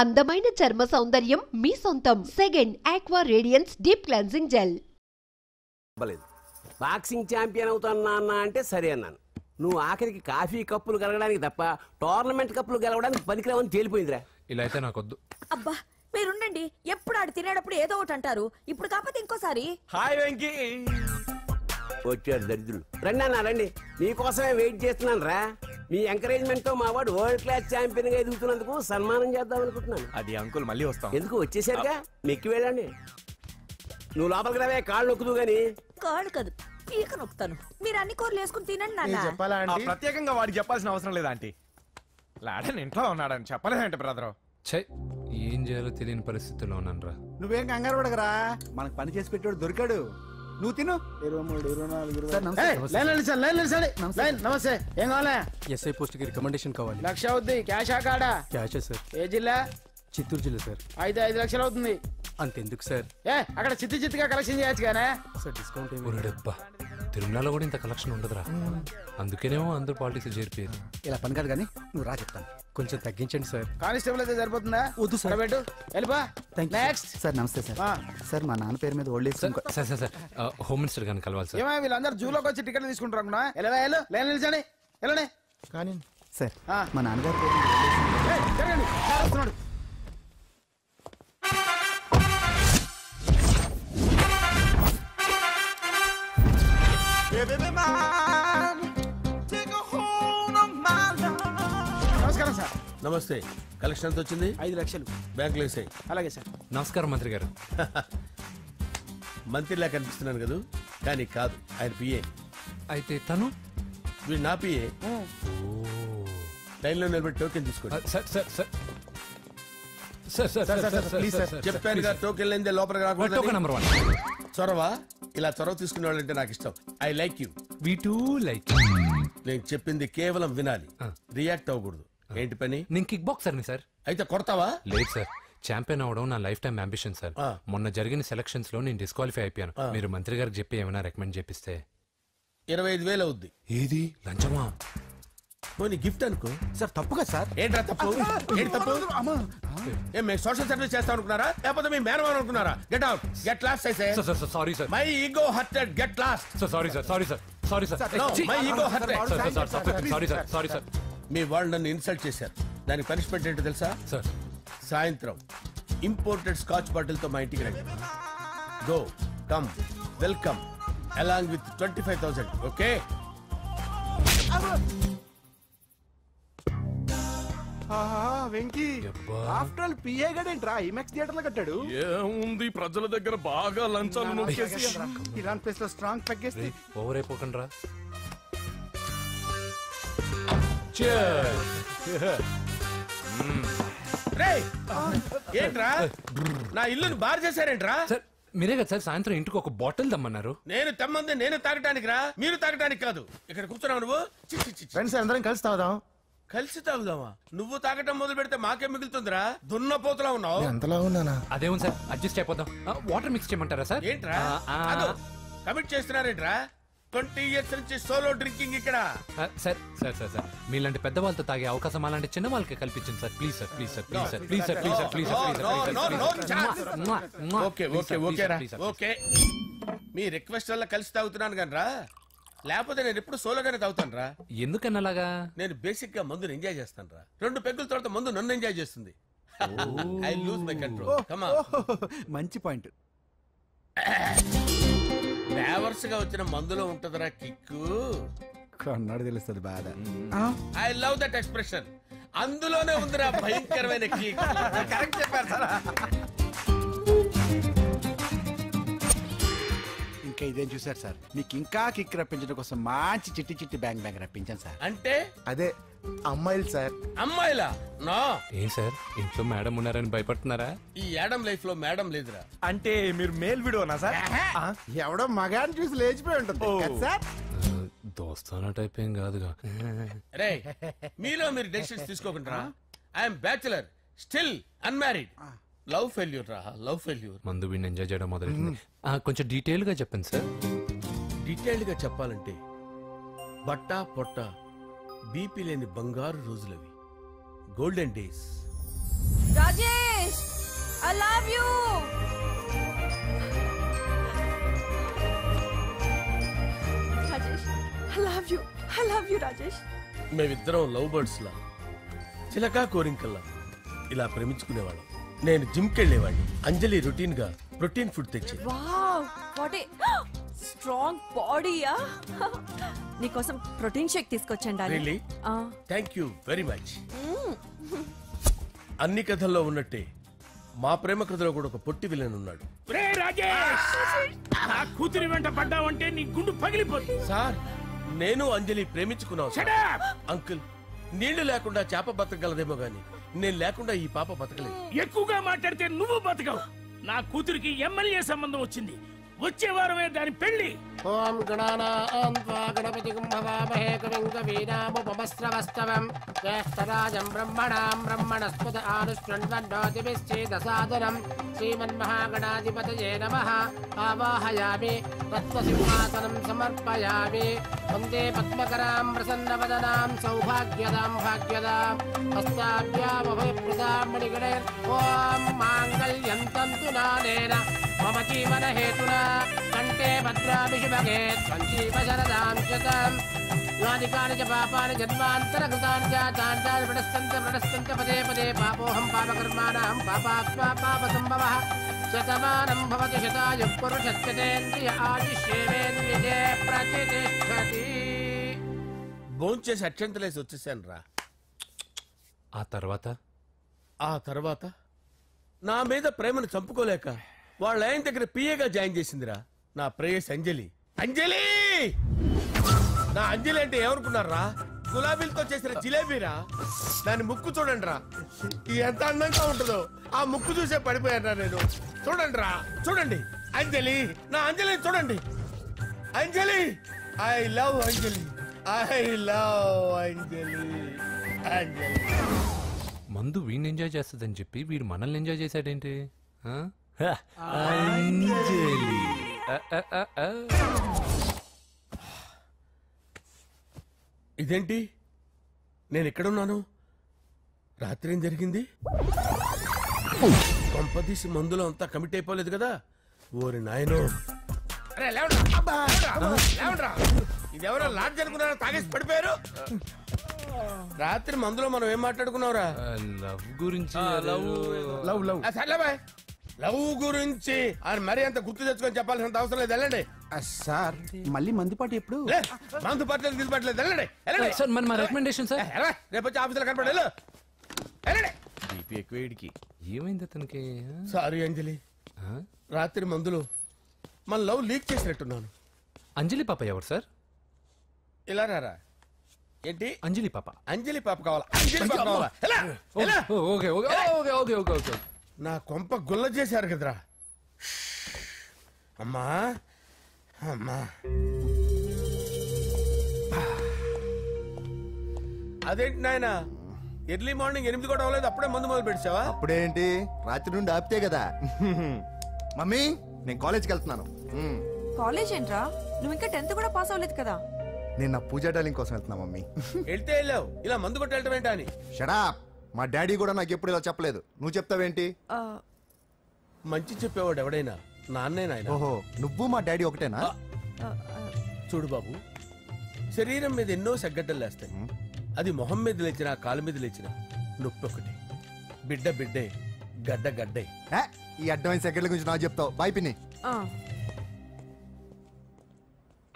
అందమైన చర్మ సౌందర్యం మీ సొంతం. Second aqua radiance deep cleansing gel. Boxing champion అవుతాను అన్న అంటే సరే అన్నాను. నువ్వు ఆఖరికి కాఫీ కప్పులు గెలవడానికి తప్ప టోర్నమెంట్ కప్పులు గెలవడానికి పనికిరావని తేలిపోయిందిరా. ఇలా అయితే నాకొద్దు. అబ్బా మీరుండండి, ఎప్పుడు ఆడు తినేటప్పుడు ఏదో ఒకటి అంటారు. ఇప్పుడు కాకపోతే ఇంకోసారి. హాయ్ వెంకీ. వచ్చారు దరిద్రులు. రండి అన్న రండి, మీకోసమే వెయిట్ చేస్తున్నాను రా. మీ ఎంకరేజ్మెంట్ తో మా వాడు వరల్డ్ క్లాస్ ఛాంపియన్ గా ఎదుగుతున్నందుకు సన్మానం చేద్దాం అనుకుంటున్నాను. అది అంకుల్ మళ్ళీ వస్తాం. ఎందుకు వచ్చేసరిగా మెక్కి వెళ్ళండి. నువ్వు లోపలికి రావే, కాళ్ళు నొక్కుదు గాని. కాళ్ళు కాదు పీక నొక్కుతాను. మీరు అన్ని కూరలు వేసుకుని తినండి నాన్న. ప్రత్యేకంగా వాడికి చెప్పాల్సిన అవసరం లేదా ఆంటీ? లాడన్ ఇంట్లో ఉన్నాడని చెప్పలేదంటే బ్రదరు. ఏం చేయాలో తెలియని పరిస్థితుల్లో ఉన్నాను రా. నువ్వేం కంగారు పడగరా, మనకు పని చేసి పెట్టాడు దొరికాడు. నువ్వు తిను. 23, 24 నమస్తే. ఏం కావాలా? ఎస్ఐ పోస్ట్ కి రికమెండేషన్ కావాలి. 1,00,000 అవుద్ది. క్యాషా కాడా? క్యాషే సార్. ఏ జిల్లా? చిత్తూరు జిల్లా సార్. 5 లక్షలు అవుతుంది. అంతెందుకు సార్? అక్కడ చిత్తుగా కలెక్షన్ చేయొచ్చు కానీ సార్ డిస్కౌంట్ డబ్బా. తిరుమలలో కూడా ఇంత కలెక్షన్ ఉండదురా. అందుకేనేమో అందరూ పాలిటిక్స్ చేరిపోయారు. ఇలా పని కాదు కానీ నువ్వు రా చెప్తాను. కొంచెం తగ్గించండి సార్. కానిస్టేబుల్ అయితే సరిపోతుందా? వద్దు సార్. పెట్టు వెళ్ళిపా. నెక్స్ట్ సార్ నమస్తే సార్. సార్ మా నాన్న పేరు మీద old age sir sir sir home minister గారిని కలవాలి సార్. ఏమో వీళ్ళందరూ జూలోకి వచ్చి టికెట్ తీసుకుంటారు. లైన్ నిలిచండి. వెళ్ళండి కానీ సార్ మా నాన్నగారి పేరు మీద వస్తున్నాడు. నమస్కారం సార్. నమస్తే. కలెక్షన్ ఎంత వచ్చింది? 5 లక్షలు బ్యాంకులో వేసాయి. అలాగే సార్. నమస్కారం మంత్రి గారు. మంత్రిలా కనిపిస్తున్నాను కదా, కానీ కాదు, ఆయన పిఏ. అయితే తను వీడు నా పిఏ. లైన్లో నిలబెట్టి టోకెన్ తీసుకోండి. Sir sir sir sir sir please sir. చెప్పాను కదా, టోకెన్ లేనిదే లోపలికి రాకూడదు. Token number 1. చొరవ. ఇలా చొరవ తీసుకునే వాళ్ళంటే నాకు ఇష్టం. I like you. We two like. నేను చెప్పింది కేవలం వినాలి, రియాక్ట్ అవ్వకూడదు. ఏంటి పని? నేను కిక్ బాక్సర్ని సార్. అయితే కొడతావా? లేదు సార్, ఛాంపియన్ అవడం నా లైఫ్ టైం అంబిషన్ సార్. మొన్న జరిగిన సెలక్షన్స్ లో నేను డిస్క్వాలిఫై అయిపోయాను. మీరు మంత్రి గారికి చెప్పి ఏమైనా రికమెండ్ చేపిస్తే. 25,000 అవుద్ది. ఏది లంచమా? పోనీ గిఫ్ట్ అనుకో. సార్ తప్పుగా సార్. ఏంట్రా తప్పు? ఏంటి తప్పు? ఏం మేము సోషల్ సర్వీస్ చేస్తాం అనుకున్నారా, లేకపోతే మీ మేనమాన్ అనుకున్నారా? Get out, get lost. Sorry sir, my ego hurted, get lost. Sorry sir, sorry sir, sorry sir, my ego hurted. Sorry sir, sorry sir. మీ వాళ్ళు నన్ను ఇన్సల్ట్ చేశారు. దానికి పనిష్మెంట్ ఏంటో తెలుసా? సార్ సాయంత్రం ఇంపోర్టెడ్ స్కాచ్ బాటిల్ తో మా ఇంటికి రండి. Go come welcome along with 25,000. Okay? Venky after all PA గడేంట్రా ఇమెక్స్ థియేటర్ లో కట్టాడు. ఏముంది, ప్రజల దగ్గర బాగా లంచాలు నొక్కేసి ఇరాన్ ప్లేస్ లో స్ట్రాంగ్ తగ్గేస్తే ఓవర్ అయిపోకండి రా. ఏంట్రా నా ఇల్లుని బార్ చేశారేంట్రా? సార్ మీరే కదా సార్ సాయంత్రం ఇంటికి ఒక బాటిల్ దమ్మన్నారు. నేను తెమ్మంది నేను తాగటానికి రా, మీరు తాగటానికి కాదు. ఇక్కడ కూర్చున్నావు నువ్వు. ఫ్రెండ్స్ అందరం కలిసి తాగుదాం. కలిసి తాగుదామా? నువ్వు తాగటం మొదలు పెడితే మాకే మిగులుతుందిరా. దున్నపోతులా ఉన్నావు. ఎంతలా ఉన్నానా? అదేమో సార్, అడ్జస్ట్ అయిపోదాం. వాటర్ మిక్స్ చేయమంటారా సార్? ఏంట్రా కమిట్ చేస్తున్నారేంట్రా? 20 years నుంచి సోలో డ్రింకింగ్ ఇక్కడ. సార్ సార్ సార్ సార్ మీలాంటి పెద్ద వాళ్ళతో తాగే అవకాశం అలాంటి చిన్న వాళ్ళకి కల్పించండి sir. Please sir, please sir, please sir, please sir, please sir, please sir. Okay okay okay రా, ఓకే. మీ రిక్వెస్ట్ వల్ల కలిసి తాగుతున్నాను కానీ రా, లేకపోతే నేను ఎప్పుడు సోలోగానే తాగుతాను రా. ఎందుకన్నా అలాగా? నేను బేసిక్ గా మందుని ఎంజాయ్ చేస్తాను రా. 2 పెగ్గుల తర్వాత మందు నన్ను ఎంజాయ్ చేస్తుంది. I lose my control. Come on. మంచి పాయింట్. ఫ్లేవర్స్ గా వచ్చిన మందులో ఉంటదరా కిక్కు. కన్నాడు తెలుస్తుంది బాధ. I love that expression. అందులోనే ఉందిరా భయంకరమైన కిక్. కరెక్ట్ చెప్పారు సార్. ఇంకా ఇదేం చూసారు సార్, మీకు ఇంకా కిక్ రప్పించడం కోసం మంచి చిట్టి చిట్టి బ్యాంగ్ రప్పించాను సార్. అంటే అదే అమ్మాయిలు సార్. అమ్మాయిలా? నా ఏం సార్ ఇంట్లో మేడం ఉన్నారని భయపడుతున్నారా? ఈ యాడమ్ లైఫ్ లో మేడం లేదురా. అంటే మీరు మేల్ వీడియోనా సార్? ఎవడో మగాన్ని చూసి లేచిపోయి ఉంటుంది సార్. దోస్తానా టైప్ ఏం కాదుగా. రే మీలో మీరు డెసిషన్స్ తీసుకోకుండా. I'm bachelor, still unmarried. Love failure రా, లవ్ ఫెయిల్యూర్. మందు వీడిని ఎంజాయ్ చేయడం మొదలైంది. కొంచెం డీటెయిల్ గా చెప్పండి సార్. డీటెయిల్డ్ గా చెప్పాలంటే బట్టా పొట్ట బీపీ లేని బంగారు రోజులవి, golden days. Raje I love you. Rajesh I love you. I love you Rajesh. మేమిద్దరం లవ్ బర్డ్స్ లా చిలకా కోరింకల్లా ఇలా ప్రేమించుకునేవాళ్ళం. నేను జిమ్కి వెళ్ళేవాడిని, అంజలి రొటీన్ గా ప్రోటీన్ ఫుడ్ తెచ్చి. వావ్ వాట్ ఏ స్ట్రాంగ్ బాడీయా. నీకోసం ప్రోటీన్ షేక్ తీసుకొచ్చండి. Really thank you very much. అన్ని కథల్లో ఉన్నట్టే మా ప్రేమ కథలో కూడా ఒక పొట్టి విలన్ ఉన్నాడు. కూతురి వెంట పడ్డావంటే నీ గుండు పగిలిపోతుంది. సార్ నేను అంజలి ప్రేమించుకున్నావు అంకుల్. నీళ్లు లేకుండా చేప బతకగలదేమో గాని నేను లేకుండా ఈ పాప బతకలేదు. ఎక్కువగా మాట్లాడితే నువ్వు బతకవు. నా కూతురికి ఎమ్మెల్యే సంబంధం వచ్చింది. వచ్చే వారమే దాని పెళ్లి. ఓం గణానాన్వా గణపతిం భవామహే కవిం కవీనాముపమస్రవస్తవం జ్యేష్ఠరాజం బ్రహ్మణాం బ్రహ్మణస్పద ఆనుష్ణ్వన్నోతిభిశ్చేదసాదనం శ్రీమన్మహాగణాధిపతయే నమః. ఆవాహయామి తత్వసింహాసనం సమర్పయామి. వందే పద్మకరాం ప్రసన్నవదనాం సౌభాగ్యదాం భాగ్యదాం హస్తాభ్యామభయప్రదాం మణిగణైర్. ఓం మాంగళ్యం తంతు నానేన మమ జీవన హేతునా కంటే భద్రామి శుభగే సంజీవ శరదాం శతం. యానికాని చ పాపాని జన్మాంతరకృతాని చ తాని ప్రణశ్యంత పదే పదే పాపోహం పాపకర్మాణం పాపాత్మా పాపసంభవః. శతమానం భవతి శతాయుః పురుషస్యేంద్రియ ఆయుష్యేంద్రియే ప్రతిష్ఠతి. భోంచేసి అక్షంతలేసి వచ్చేసాను రా. ఆ తర్వాత నా మీద ప్రేమను చంపుకోలేక వాళ్ళ ఆయన దగ్గర పిఏగా జాయిన్ చేసిందిరా నా ప్రేయస్ అంజలి. అంజలి నా అంజలి అంటే ఏమనుకున్నారా? గులాబీలతో చేసిన జిలేబీరా. దాని ముక్కు చూడండి రా ఎంత అందంగా ఉంటుందో. ఆ ముక్కు చూసే పడిపోయాను నేను. చూడండి రా చూడండి అంజలి, నా అంజలిని చూడండి. Anjali I love Anjali, I love Anjali. Anjali మందు వీడిని ఎంజాయ్ చేస్తుందని చెప్పి వీడు మనల్ని ఎంజాయ్ చేశాడేంటి? ఇదేంటి నేను ఎక్కడున్నాను? రాత్రి ఏం జరిగింది? కొంపదీసి మందులో అంతా కమిట్ అయిపోలేదు కదా? ఓరి నాయనో, ఇదెవరో లాడ్జ్ అనుకున్నారా? తాగేసి పడిపోయారు. రాత్రి మందులో మనం ఏం మాట్లాడుకున్నావురా? లవ్ గురించి. లవ్ గురించి ఆయన మరీ అంత గుర్తు తెచ్చుకొని చెప్పాల్సినంత అవసరం లేదు. వెళ్ళండి సార్. మళ్ళీ మందుపాటి ఎప్పుడు? మందు పట్టలేదు తీసుపట్టలేదు. వెళ్ళండి సార్ మన రికమెండేషన్ సార్. రేపు వచ్చి ఆఫీసులో కనపడి వెళ్ళండి. ఏమైంది అతనికి? సారీ అంజలి, రాత్రి మందులో మన లవ్ లీక్ చేసినట్టున్నాను. అంజలి పాప ఎవరు సార్? ఇలా రారా. ఏంటి అంజలి పాప? అంజలి పాప కావాలా? అంజలి పాప కావాలా? Okay okay okay okay okay. నా కొంప గుల్ల చేశారు కదరా. అమ్మా అమ్మా అదేంటి నాయన ఎర్లీ మార్నింగ్ 8 కూడా అవ్వలేదు, అప్పుడే మందు మొదలు పెడిచావా? అప్పుడేంటి, రాత్రి నుండి ఆపితే కదా. మమ్మీ నేను కాలేజ్కి వెళ్తున్నాను. కాలేజ్ ఏంట్రా? నువ్వు ఇంకా 10th కూడా పాస్ అవ్వలేదు కదా. నేను నా పూజా డాలింగ్ కోసం వెళ్తున్నా మమ్మీ. వెళ్తే వెళ్ళావు, ఇలా మందు కొట్టి వెళ్ళటం ఏంటా అని. షడాప్. మా డాడీ కూడా నాకు ఎప్పుడు ఇలా చెప్పలేదు. నువ్వు చెప్తావేంటి? మంచి చెప్పేవాడు ఎవడైనా నాన్నే నాయన. ఓహో, నువ్వు మా డాడీ ఒకటేనా? చూడు బాబు, శరీరం మీద ఎన్నో సగ్గడ్డలు లేస్తాయి. అది మొహం మీద లేచినా కాలు మీద లేచినా నొప్పి ఒకటి. బిడ్డ బిడ్డే, గడ్డ గడ్డే. ఈ అడ్వాన్స్ సెకండ్ల గురించి నాకు చెప్తావు. బాయ్ పిన్ని.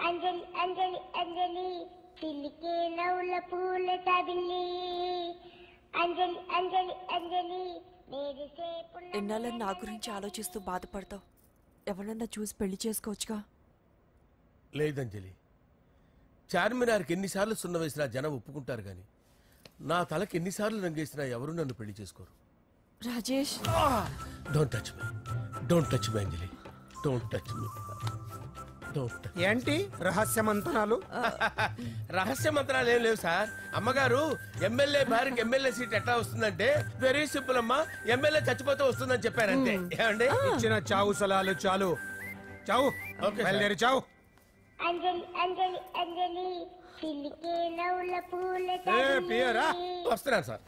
అంజలి అంజలి అంజలి పిల్లికే నవ్వుల పూల తబిల్లి. అంజలి అంజలి అంజలి ఎన్నాళ్ళ నా గురించి ఆలోచిస్తూ బాధపడతావు. ఎవరన్నా చూసి పెళ్లి చేసుకోవచ్చుగా. లేదంజలి, చార్మినార్కి ఎన్నిసార్లు సున్న వేసినా జనం ఒప్పుకుంటారు గాని నా తలకి ఎన్నిసార్లు రంగేసినా ఎవరు నన్ను పెళ్లి చేసుకోరు. Rajesh, don't touch me, don't touch me Anjali, don't touch me. ఏంటి రహస్య మంత్రాలు? రహస్య మంత్రాలు ఏం లేవు సార్. అమ్మగారు ఎమ్మెల్యే భార్యకి ఎమ్మెల్యే సీట్ ఎట్లా వస్తుందంటే వెరీ సింపుల్ అమ్మా, ఎమ్మెల్యే చచ్చిపోతే వస్తుందని చెప్పారంటే. ఏమండి, ఇచ్చిన చావు సలాలు చాలు. చావు, బయలుదేరి చావు. అంజలి అంజలి అంజలి పిల్లికే నవ్వుల పూల తబిల్లి. వస్తున్నాను సార్.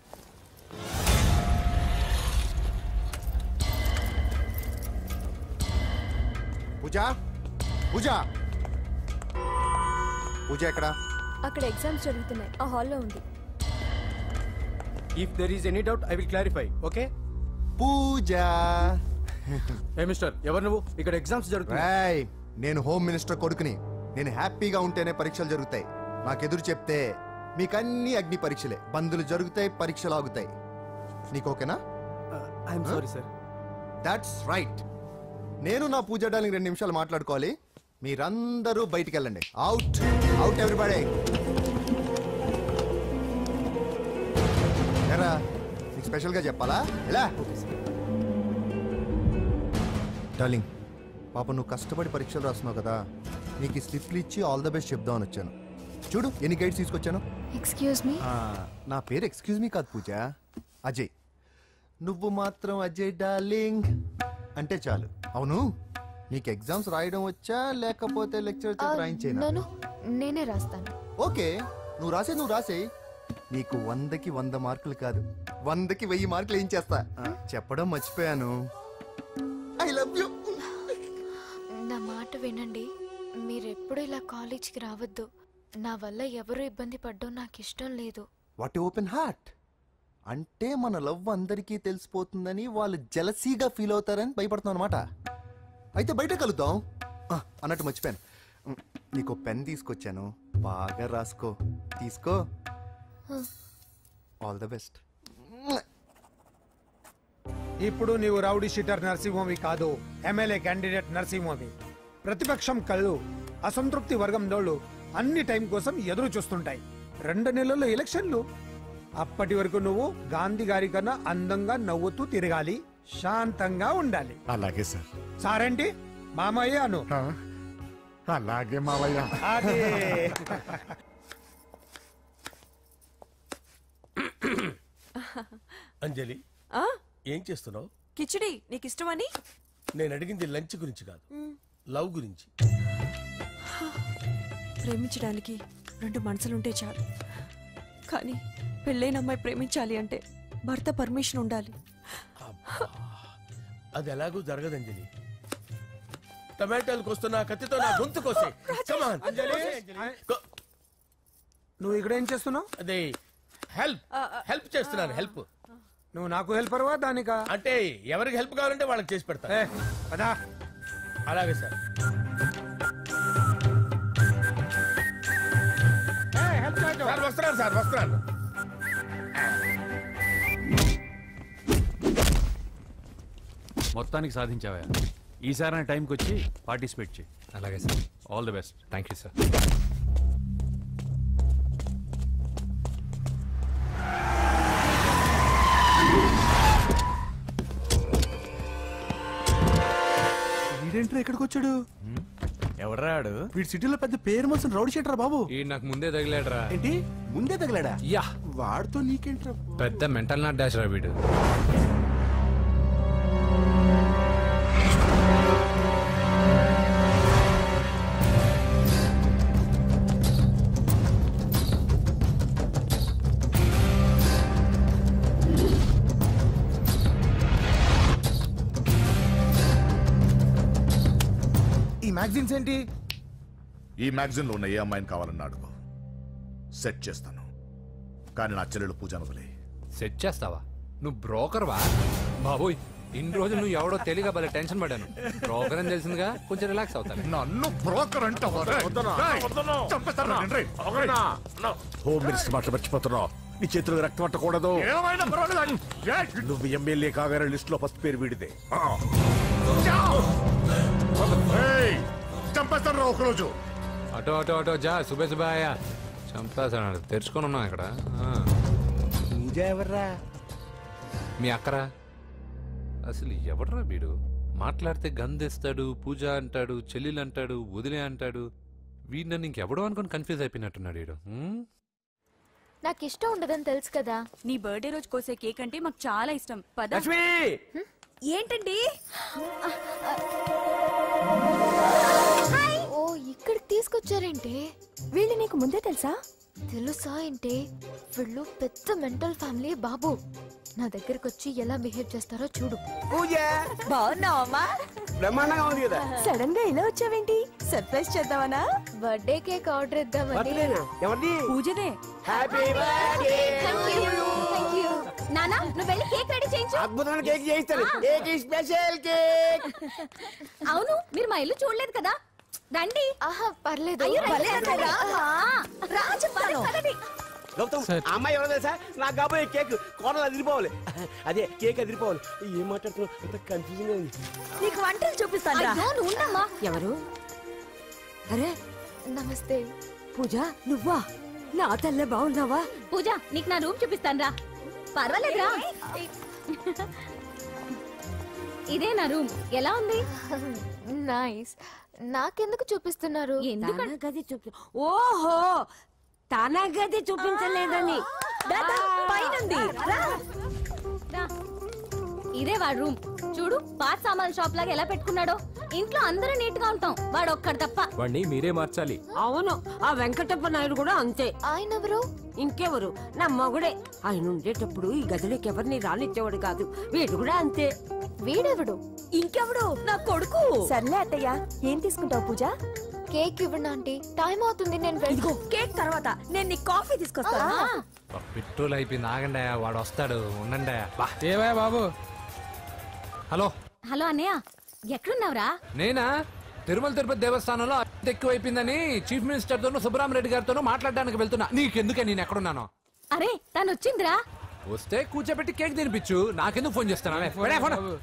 పూజ పూజ పూజ ఎక్కడ? అక్కడ ఎగ్జామ్స్ జరుగుతున్నాయి, ఆ హాల్లో ఉంది. If there is any doubt I will clarify. Okay Pooja. ఏ మిస్టర్, ఎవరు నువ్వు? ఇక్కడ ఎగ్జామ్స్ జరుగుతున్నాయి. నేను హోమ్ మినిస్టర్ కొడుకుని. నేను హ్యాపీగా ఉంటేనే పరీక్షలు జరుగుతాయి. నాకెదురు చెప్తే మీకన్నీ అగ్ని పరీక్షలే. బందులు జరుగుతాయి, పరీక్షలు ఆగుతాయి. నీకు ఓకేనా? I'm sorry sir. That's right. నేను నా పూజ డార్లింగ్ 2 నిమిషాలు మాట్లాడుకోవాలి. మీరందరూ బయటికి వెళ్ళండి. Out out everybody. ఎరా నీకు స్పెషల్గా చెప్పాలా? ఎలా డార్లింగ్, పాప నువ్వు కష్టపడి పరీక్షలు రాస్తున్నావు కదా, నీకు ఈ స్లిప్లు ఇచ్చి ఆల్ ద బెస్ట్ చెప్దామని వచ్చాను. చూడు ఎన్ని గైడ్స్ తీసుకొచ్చాను. Excuse me. నా పేరు ఎక్స్క్యూజ్ మీ కాదు పూజ, అజయ్. నువ్వు మాత్రం అజయ్ డార్లింగ్ అంటే చాలు. అవును, నీకు ఎగ్జామ్స్ రాయడం వచ్చా లేకపోతే లెక్చర్ రాయించేనా? నేనే రాస్తాను. ఓకే, నువ్వు రాసేయి. నీకు 100కి 100 మార్కులు కాదు, 100కి 1000 మార్కులు ఏం చేస్తా. చెప్పడం మర్చిపోయాను, ఐ లవ్ యూ. నా మాట వినండి, మీరెప్పుడు ఇలా కాలేజ్కి రావద్దు. నా వల్ల ఎవరు ఇబ్బంది పడ్డం నాకు ఇష్టం లేదు. What open heart. అంటే మన లవ్ అందరికీ తెలిసిపోతుందని వాళ్ళు జలసీగా ఫీల్ అవుతారని భయపడుతున్నాం అనమాట. అయితే బయట కలుద్దాం. అన్నట్టు మర్చిపోయాను, నీకు పెన్ తీసుకొచ్చాను, బాగా రాసుకో. తీసుకో. All the best. ఇప్పుడు నీవు రౌడీ షీటర్ నరసింహవి కాదు, ఎమ్మెల్యే క్యాండిడేట్ నరసింహవి. ప్రతిపక్షం కళ్ళు అసంతృప్తి వర్గం దోళ్ళు అన్ని టైం కోసం ఎదురు చూస్తుంటాయి. 2 నెలల్లో ఎలక్షన్లు. అప్పటి వరకు నువ్వు గాంధీ గారి కన్నా అందంగా నవ్వుతూ తిరగాలి, శాంతంగా ఉండాలి. అలాగే సార్. సారేంటి మామయ్య అను. అలాగే మావయ్య. అదే. అంజలి, ఏం చేస్తున్నావు? కిచిడి నీకు ఇష్టమని. నేను అడిగింది లంచ్ గురించి కాదు, లవ్ గురించి. ప్రేమించడానికి 2 మనసులుంటే చాలు, కానీ పెళ్ళైన అమ్మాయి ప్రేమించాలి అంటే భర్త పర్మిషన్ ఉండాలి. అది ఎలాగూ జరగదు అంజలి. టమాటాలు కోస్తున్నా కత్తితో నా గొంతు కోసే. నువ్వు ఇక్కడ ఏం చేస్తున్నావు? అదే హెల్ప్ చేస్తున్నాను. హెల్ప్. నువ్వు నాకు హెల్పర్వా దానికా? అంటే ఎవరికి హెల్ప్ కావాలంటే వాళ్ళకి చేసి పెడతా. అదా అలాగే సార్. వస్తున్నాను. మొత్తానికి సాధించావా? ఈసారి టైంకి వచ్చి పార్టిసిపేట్ చేయి. అలాగే sir. All the best. Thank you sir. వీడేంట్రా ఎక్కడికి వచ్చాడు? ఎవడ్రాడు? వీడి సిటీలో పెద్ద పేరు మోసిన రౌడీ షీటరా బాబు. ఈ నాకు ముందే తగిలాడరా. ఏంటి ముందే తగిలాడా? యా, వాడితో నీకేంట్రా? పెద్ద మెంటల్ నాట్ డాష్ రా వీడు. ఈ మ్యాగజైన్స్ ఏంటి? ఈ మ్యాగజైన్ లో ఉన్న ఏ అమ్మాయిని కావాలన్నా అడుగు, సెట్ చేస్తాను. కానీ నా చెల్లెలు పూజను వదిలే. సెట్ చేస్తావా? నువ్వు బ్రోకర్ వా? బాబోయ్, ఇన్ని రోజులు నువ్వు ఎవడో తెలియక భలే టెన్షన్ పడ్డాను. బ్రోకర్ అని తెలిసిందిగా కొంచెం రిలాక్స్ అవుతాను. నన్ను బ్రోకర్ అంటావా? హోమ్ మినిస్టర్ మాట మర్చిపోతున్నావు. నీ చేతులకు రక్తం పట్టకూడదు. నువ్వు ఎమ్మెల్యే కాగానే లిస్ట్ లో ఫస్ట్ పేరు వీడిదే. చంపేస్తాను ఒకరోజు. అటో జా. సుబే సుబాయా చంపేస్తాడు. తెరుచుకొని ఉన్నాం ఇక్కడ. పూజ ఎవర్రా? మీ అక్కరా? అసలు ఎవడరా వీడు? మాట్లాడితే గంధేస్తాడు, పూజ అంటాడు, చెల్లెలు అంటాడు, వదిలే అంటాడు. వీడు నన్ను ఇంకెవడో అనుకుని కన్ఫ్యూజ్ అయిపోయినట్టున్నాడు వీడు. నాకు ఇష్టం ఉండదని తెలుసు కదా. నీ బర్త్డే రోజు కోసే కేక్ అంటే మాకు చాలా ఇష్టం. పద. ఏంటండి? ఓ, ఇక్కడికి తీసుకొచ్చారేంటి? వీళ్ళు నీకు ముందే తెలుసా? తెలుసా ఏంటి? వీళ్ళు పెద్ద మెంటల్ ఫ్యామిలీ బాబు. నా దగ్గరకు వచ్చి ఎలా బిహేవ్ చేస్తారో చూడు. బాగున్నావమ్మా? బ్రహ్మాండంగా ఉంది కదా. సడన్ గా ఇలా వచ్చావేంటి? సర్ప్రైజ్ చేద్దామనా? బర్త్డే కేక్ ఆర్డర్ ఇద్దామని. బర్త్డేనా? ఎవరిది? పూజనే. Happy birthday. నానా నువ్వు వెళ్ళి కేక్ రెడీ చేయించు. అద్భుతమైన కేక్ చేయిస్తాను. Cake special cake. అవును మీరు మా ఇల్లు చూడలేదు కదా, రండి. ఆహా పర్లేదు. గౌతమ్ ఆ అమ్మాయి ఎవరో తెలుసా? నాకు కాబోయే కేక్ కోడలు అదిరిపోవాలి. అదే కేక్ అదిరిపోవాలి. ఏం మాట్లాడుతున్నావు? అంత కన్ఫ్యూజన్ ఉంది. నీకు వంటలు చూపిస్తాను. ఎవరు? అరే నమస్తే. పూజ నువ్వా? నా తల్లే బాగున్నావా? పూజ నీకు నా రూమ్ చూపిస్తాను రా. పర్వాలేదురా. ఇదే నా రూమ్. ఎలా ఉంది? నైస్. నాకెందుకు చూపిస్తున్నారు? ఎందుకంటే గది చూపి. ఓహో తన గది చూపించలేదని. పైనుంది. ఇదే వాడు రూమ్. చూడు పాత సామాన్ షాప్ లాగా ఎలా పెట్టుకున్నాడో. ఇంట్లో అందరూ నీట్ గా ఉంటాం, వాడు ఒక్కడు తప్ప. వాడిని మీరే మార్చాలి. అవును ఆ వెంకటప్ప నాయుడు కూడా అంతే. ఆయన ఎవరు? ఇంకెవరు? నా మగుడే. ఆయన ఉండేటప్పుడు ఈ గదిలోకి ఎవరిని రానిచ్చేవాడు కాదు. వీడు కూడా అంతే. వీడెవడు? ఇంకెవడు? నా కొడుకు. సర్లే అత్తయ్య, ఏం తీసుకుంటావు పూజ? కేక్ ఇవ్వండి ఆంటీ, టైం అవుతుంది. నేను ఇదిగో కేక్ తర్వాత నేను నీ కాఫీ తీసుకొస్తాను. పెట్రోల్ అయిపోయింది, ఆగండి. వాడు వస్తాడు, ఉండండి. ఏవా బాబు? హలో హలో అన్నయ్య, ఎక్కడున్నావురా? నేనా? తిరుమల తిరుపతి దేవస్థానంలో అత్యంత ఎక్కువ అయిపోయిందని చీఫ్ మినిస్టర్ తోనూ సుబ్బరామరెడ్డి గారితోనూ మాట్లాడడానికి వెళ్తున్నా. నీకెందుకే నేను ఎక్కడున్నాను? అరే తను వచ్చిందిరా. వస్తే కూర్చోబెట్టి కేక్ తినిపించు. నాకెందుకు ఫోన్ చేస్తానా?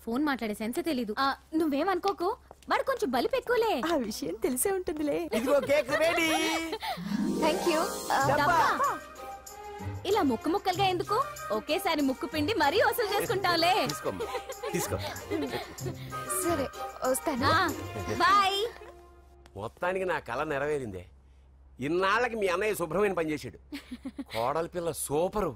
ఫోన్ మాట్లాడే సెన్సే తెలీదు. నువ్వేమనుకోకు, వాడు కొంచెం బలిపు ఎక్కువలే. ఆ విషయం తెలిసే ఉంటుందిలే. ఇదిగో కేక్ రెడీ. Thank you. ఇలా ముక్కు ముక్కలుగా ఎందుకు? ఒకేసారి ముక్కు పిండి మరీ వసూలు చేసుకుంటావులే. తీసుకో. సరే వస్తానా? బాయ్. మొత్తానికి నా కళ నెరవేరిందే. ఇన్నాళ్ళకి మీ అన్నయ్య శుభ్రమైన పని చేశాడు. కోడలి పిల్ల సూపరు.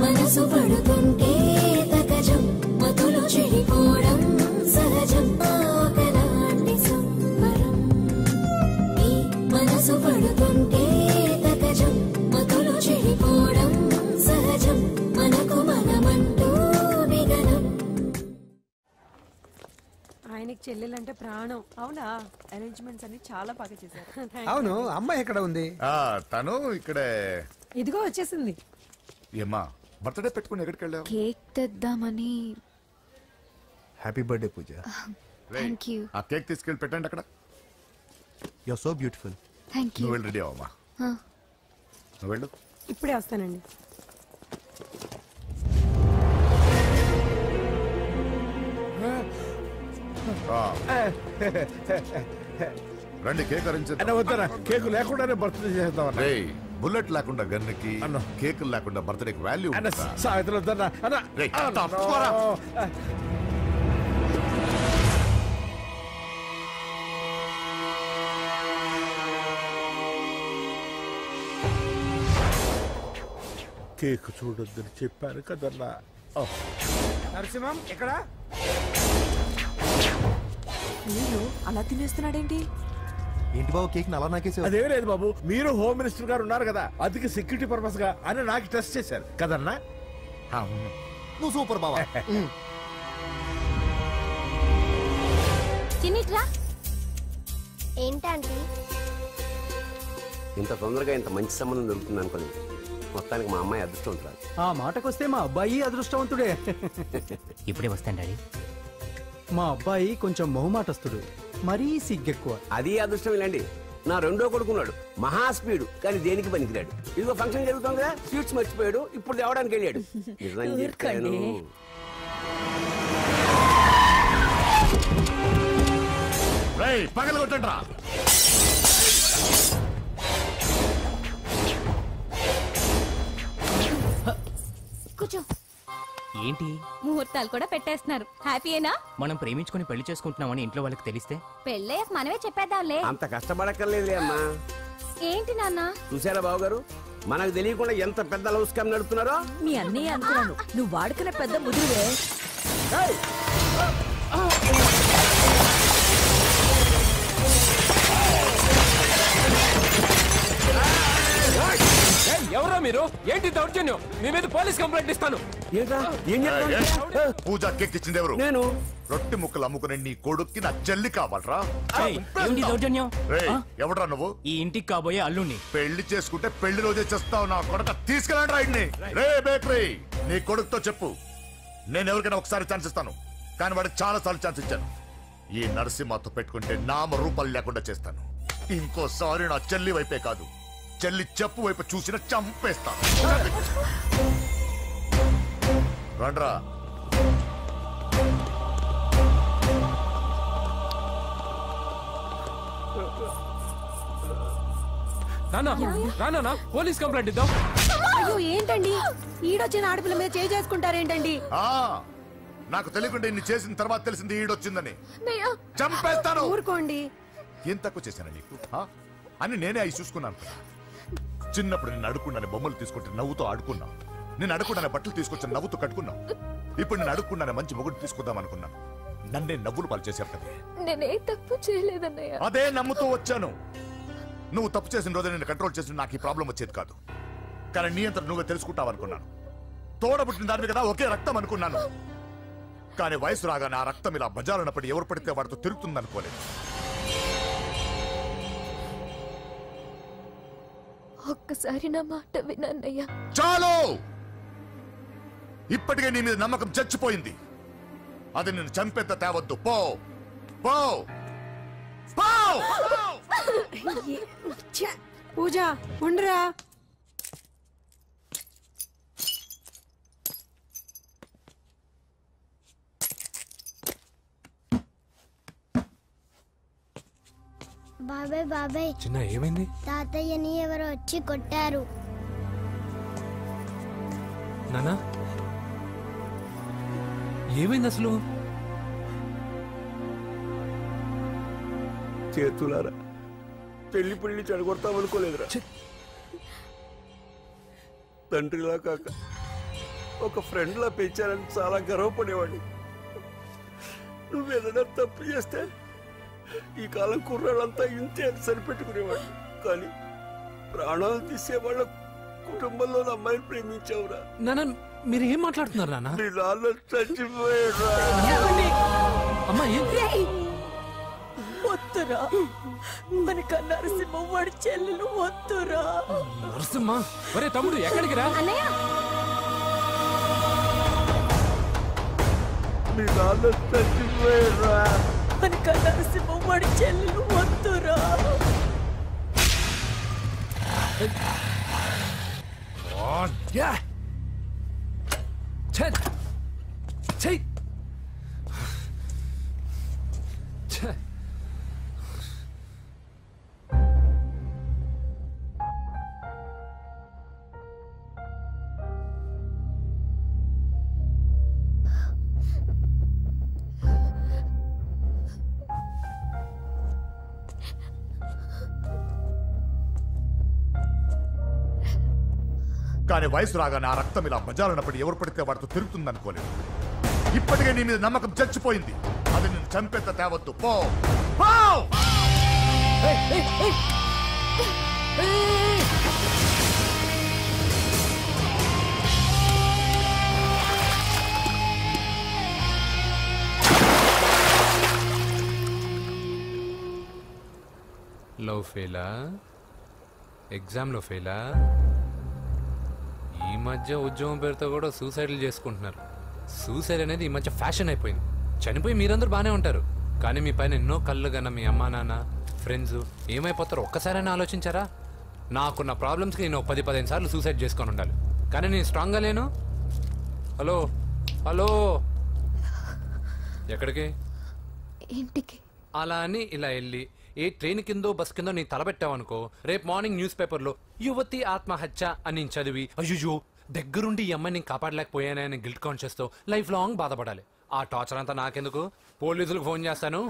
మనసు పడుతుంటే తగజం మతులు చెడిపోవడం సహజం. ఒకలాంటి సంబరం. ఈ మనసు పడుతుంటే తగజం మతులు చెడిపోవడం సహజం. మనకు మనమంటూ మిగనం. ఆయనకి చెల్లెలంటే ప్రాణం. అవునా? అరేంజ్మెంట్స్ అన్ని చాలా బాగా చేశారు. అవును అమ్మాయి ఎక్కడ ఉంది? తను ఇక్కడే. ఇదిగో వచ్చేసింది. ఏమ్మా బర్త్డే పెట్టుకుని ఎక్కడికి వెళ్ళావు? కేక్ తెద్దామని. Happy birthday Pooja. Thank you. ఆ కేక్ తీసుకెళ్ళి పెట్టండి అక్కడ. You are so beautiful. Thank you. నువ్వు వెళ్ళి రెడీ అవమ్మా. నువ్వు వెళ్ళు. ఇప్పుడే వస్తానండి. రండి కేక్ అరేంజ్ వద్దరా, కేక్ లేకుండానే బర్త్డే చేద్దాం. బుల్లెట్ లేకుండా గన్నుకి, కేక్ లేకుండా బర్త్డేకి వాల్యూ. సాయంత్రం వద్దన్నా. కేక్ చూడొద్దని చెప్పాను కదన్నా. నరసింహం ఎక్కడ? మీరు అలా తినేస్తున్నాడేంటి? ఏంటి బాబు కేక్ అలా నాకేసావు? అదేం లేదు బాబు, మీరు హోమ్ మినిస్టర్ గారు ఉన్నారు కదా, అందుకే సెక్యూరిటీ పర్పస్ గా అని నాకు టెస్ట్ చేశారు కదన్నా. నువ్వు సూపర్ బాబా. చిన్నిట్రా. ఏంటంటే ఇంత తొందరగా ఇంత మంచి సంబంధం దొరుకుతుంది అనుకోలేదు. మొత్తానికి మా అమ్మాయి అదృష్టవంతురాలు. ఆ మాటకొస్తే మా అబ్బాయి అదృష్టవంతుడే. ఇప్పుడే వస్తాను డాడీ. మా అబ్బాయి కొంచెం మొహమాటస్తుడు, మరీ సిగ్గెక్కువ. అది అదృష్టం ఇలాండి. నా రెండో కొడుకున్నాడు, మహా స్పీడు, కానీ దేనికి పనికిరాడు. ఇదిగో ఫంక్షన్ జరుగుతుంది కదా, స్వీట్స్ మర్చిపోయాడు, ఇప్పుడు తేవడానికి వెళ్ళాడు. నిజం చెప్పాను. పగల కొట్టండి. కూర్చో. ఏంటి? ముహూర్తాలు కూడా పెట్టేస్తున్నారు. హ్యాపీయేనా? మనం ప్రేమించుకొని పెళ్లి చేసుకుంటున్నామని ఇంట్లో వాళ్ళకి తెలిస్తే పెళ్ళేసి మనమే చెప్పేద్దాంలే. అంత కష్టపడక్కర్లేదులే అమ్మా. ఏంటి నాన్న? చూసారా బాబు గారు, మనకు తెలియకుండా ఎంత పెద్ద లవ్ స్కామ్ నడుపుతున్నారో. మీ అన్నయ్య అనుకున్నాను, నువ్వు వాడుకునే పెద్ద ముదురువే. ఎవరో మీరు? ఏంటి దౌర్జన్యం? మీ మీద పోలీస్ కంప్లైంట్ ఇస్తాను. పూజ కేక్కిచ్చింది ఎవరు? నేను. రొట్టె ముక్కలు అమ్ముకునే నీ కొడుక్కి నా చెల్లి కావాలరా? ఏంటి దౌర్జన్యం? ఎవడ్రా నువ్వు? ఈ ఇంటికి కాబోయే అల్లుణ్ణి. పెళ్లి చేసుకుంటే పెళ్లి రోజే చేస్తావు నా కొడుక. తీసుకెళ్ళండి రాయిడ్ని. రే బేకరీ, నీ కొడుకుతో చెప్పు నేను ఎవరికైనా ఒకసారి ఛాన్స్ ఇస్తాను, కానీ వాడికి చాలా సార్లు ఛాన్స్ ఇచ్చాను. ఈ నరసింహతో పెట్టుకుంటే నామ రూపాలు లేకుండా చేస్తాను. ఇంకోసారి నా చెల్లి వైపే కాదు, చెల్లి చెప్పు వైపు చూసిన చంపేస్తాను. రండ్రా. నానా పోలీస్ కంప్లైంట్ ఇద్దాం. అయ్యో ఏంటండి, ఈడొచ్చిన ఆడపిల్ల మీద చేసుకుంటారేంటండి? నాకు తెలియకుండా ఇన్ని చేసిన తర్వాత తెలిసింది ఈడొచ్చిందని. చంపేస్తాను. ఊరుకోండి. ఏం తక్కువ చేశాను నీకు అని నేనే అవి చూసుకున్నాను. చిన్నప్పుడు నేను అడుక్కున్నాను బొమ్మలు తీసుకుంటే నవ్వుతో ఆడుకున్నావు. నేను అడుక్కున్నాను బట్టలు తీసుకొచ్చి నవ్వుతో కట్టుకున్నావు. ఇప్పుడు నేను అడుక్కున్నాను మంచి మొగుడు తీసుకుందాం అనుకున్నాను. నన్నే నవ్వులు పాలు చేశారు కదా. నేనే తప్పు చేయలేదన్నయ్య. అదే నమ్ముతూ వచ్చాను. నువ్వు తప్పు చేసిన రోజు నేను కంట్రోల్ చేసిన నాకు ఈ ప్రాబ్లం వచ్చేది కాదు. కానీ నీ అంతా నువ్వే తెలుసుకుంటావు అనుకున్నాను. తోడబుట్టిన దాని కదా ఒకే రక్తం అనుకున్నాను. కానీ వయసు రాగానే ఆ రక్తం ఇలా బజారున్నప్పుడు ఎవరు పడితే వాడితో తిరుగుతుంది అనుకోలేదు. ఒక్కసారి నా మాట వినన్నయ్య. చాలు. ఇప్పటికే నీ మీద నమ్మకం చచ్చిపోయింది. అది నిన్ను చంపేంత తేవద్దు. పో పో పో. పూజ ఉండరా. బాబాయ్ బాబాయ్, చిన్న ఏమైంది? తాతయ్యని ఎవరో వచ్చి కొట్టారు. నానా ఏమైంది అసలు? చేతులారా పెళ్లి పెళ్లి చెడగొడతామనుకోలేదురా. తండ్రిలా కాక ఒక ఫ్రెండ్లా పెంచారని చాలా గర్వపడేవాడిని. నువ్వేదైనా తప్పు చేస్తే ఈ కాలం కుర్రాళ్ళంతా ఇంతే సరిపెట్టుకునేవాడు. కానీ ప్రాణాలు తీసే వాళ్ళ కుటుంబంలో అమ్మాయిని ప్రేమించావురా. నాన్న మీరు ఏం మాట్లాడుతున్నారు నాన్న? నీ నాన్న చచ్చిపోయాడురా. అమ్మా వద్దురా, మనక నరసింహ వాడి చెల్లెలు వద్దురా. నరసింహ ఒరే తమ్ముడు ఎక్కడికి రా. నీ నాన్న చచ్చిపోయాడురా. మనక నరసింహ వాడి చెల్లెలు వద్దురా. కానీ వయసు రాగానే ఆ రక్తం ఇలా బజారున్నప్పుడు ఎవరు పడితే వాడితో తిరుగుతుంది అనుకోలేదు. ఇప్పటికే నీ మీద నమ్మకం చచ్చిపోయింది. అది నిన్ను చంపేంత తేవద్దు. పో పో. లవ్ ఫెయిలా? ఎగ్జామ్లో ఫెయిలా? ఈ మధ్య ఉద్యోగం పేరుతో కూడా సూసైడ్లు చేసుకుంటున్నారు. సూసైడ్ అనేది ఈ మధ్య ఫ్యాషన్ అయిపోయింది. చనిపోయి మీరందరూ బాగానే ఉంటారు, కానీ మీ పైన ఎన్నో కళ్ళు కన్నా మీ అమ్మా నాన్న ఫ్రెండ్స్ ఏమైపోతారో ఒక్కసారైనా ఆలోచించారా? నాకున్న ప్రాబ్లమ్స్కి నేను 10-15 సార్లు సూసైడ్ చేసుకొని ఉండాలి, కానీ నేను స్ట్రాంగ్గా లేను. హలో హలో ఎక్కడికి? ఇంటికి. అలా అని ఇలా వెళ్ళి ఏ ట్రైన్ కిందో బస్ కిందో నీ తలబెట్టావనుకో, రేపు మార్నింగ్ న్యూస్ పేపర్లో యువతి ఆత్మహత్య అని చదివి అయ్యో దగ్గరుండి ఈ అమ్మాయిని నేను కాపాడలేకపోయానని గిల్ట్ కాన్షియస్తో లైఫ్ లాంగ్ బాధపడాలి. ఆ టార్చర్ అంతా నాకెందుకు? పోలీసులకు ఫోన్ చేస్తాను,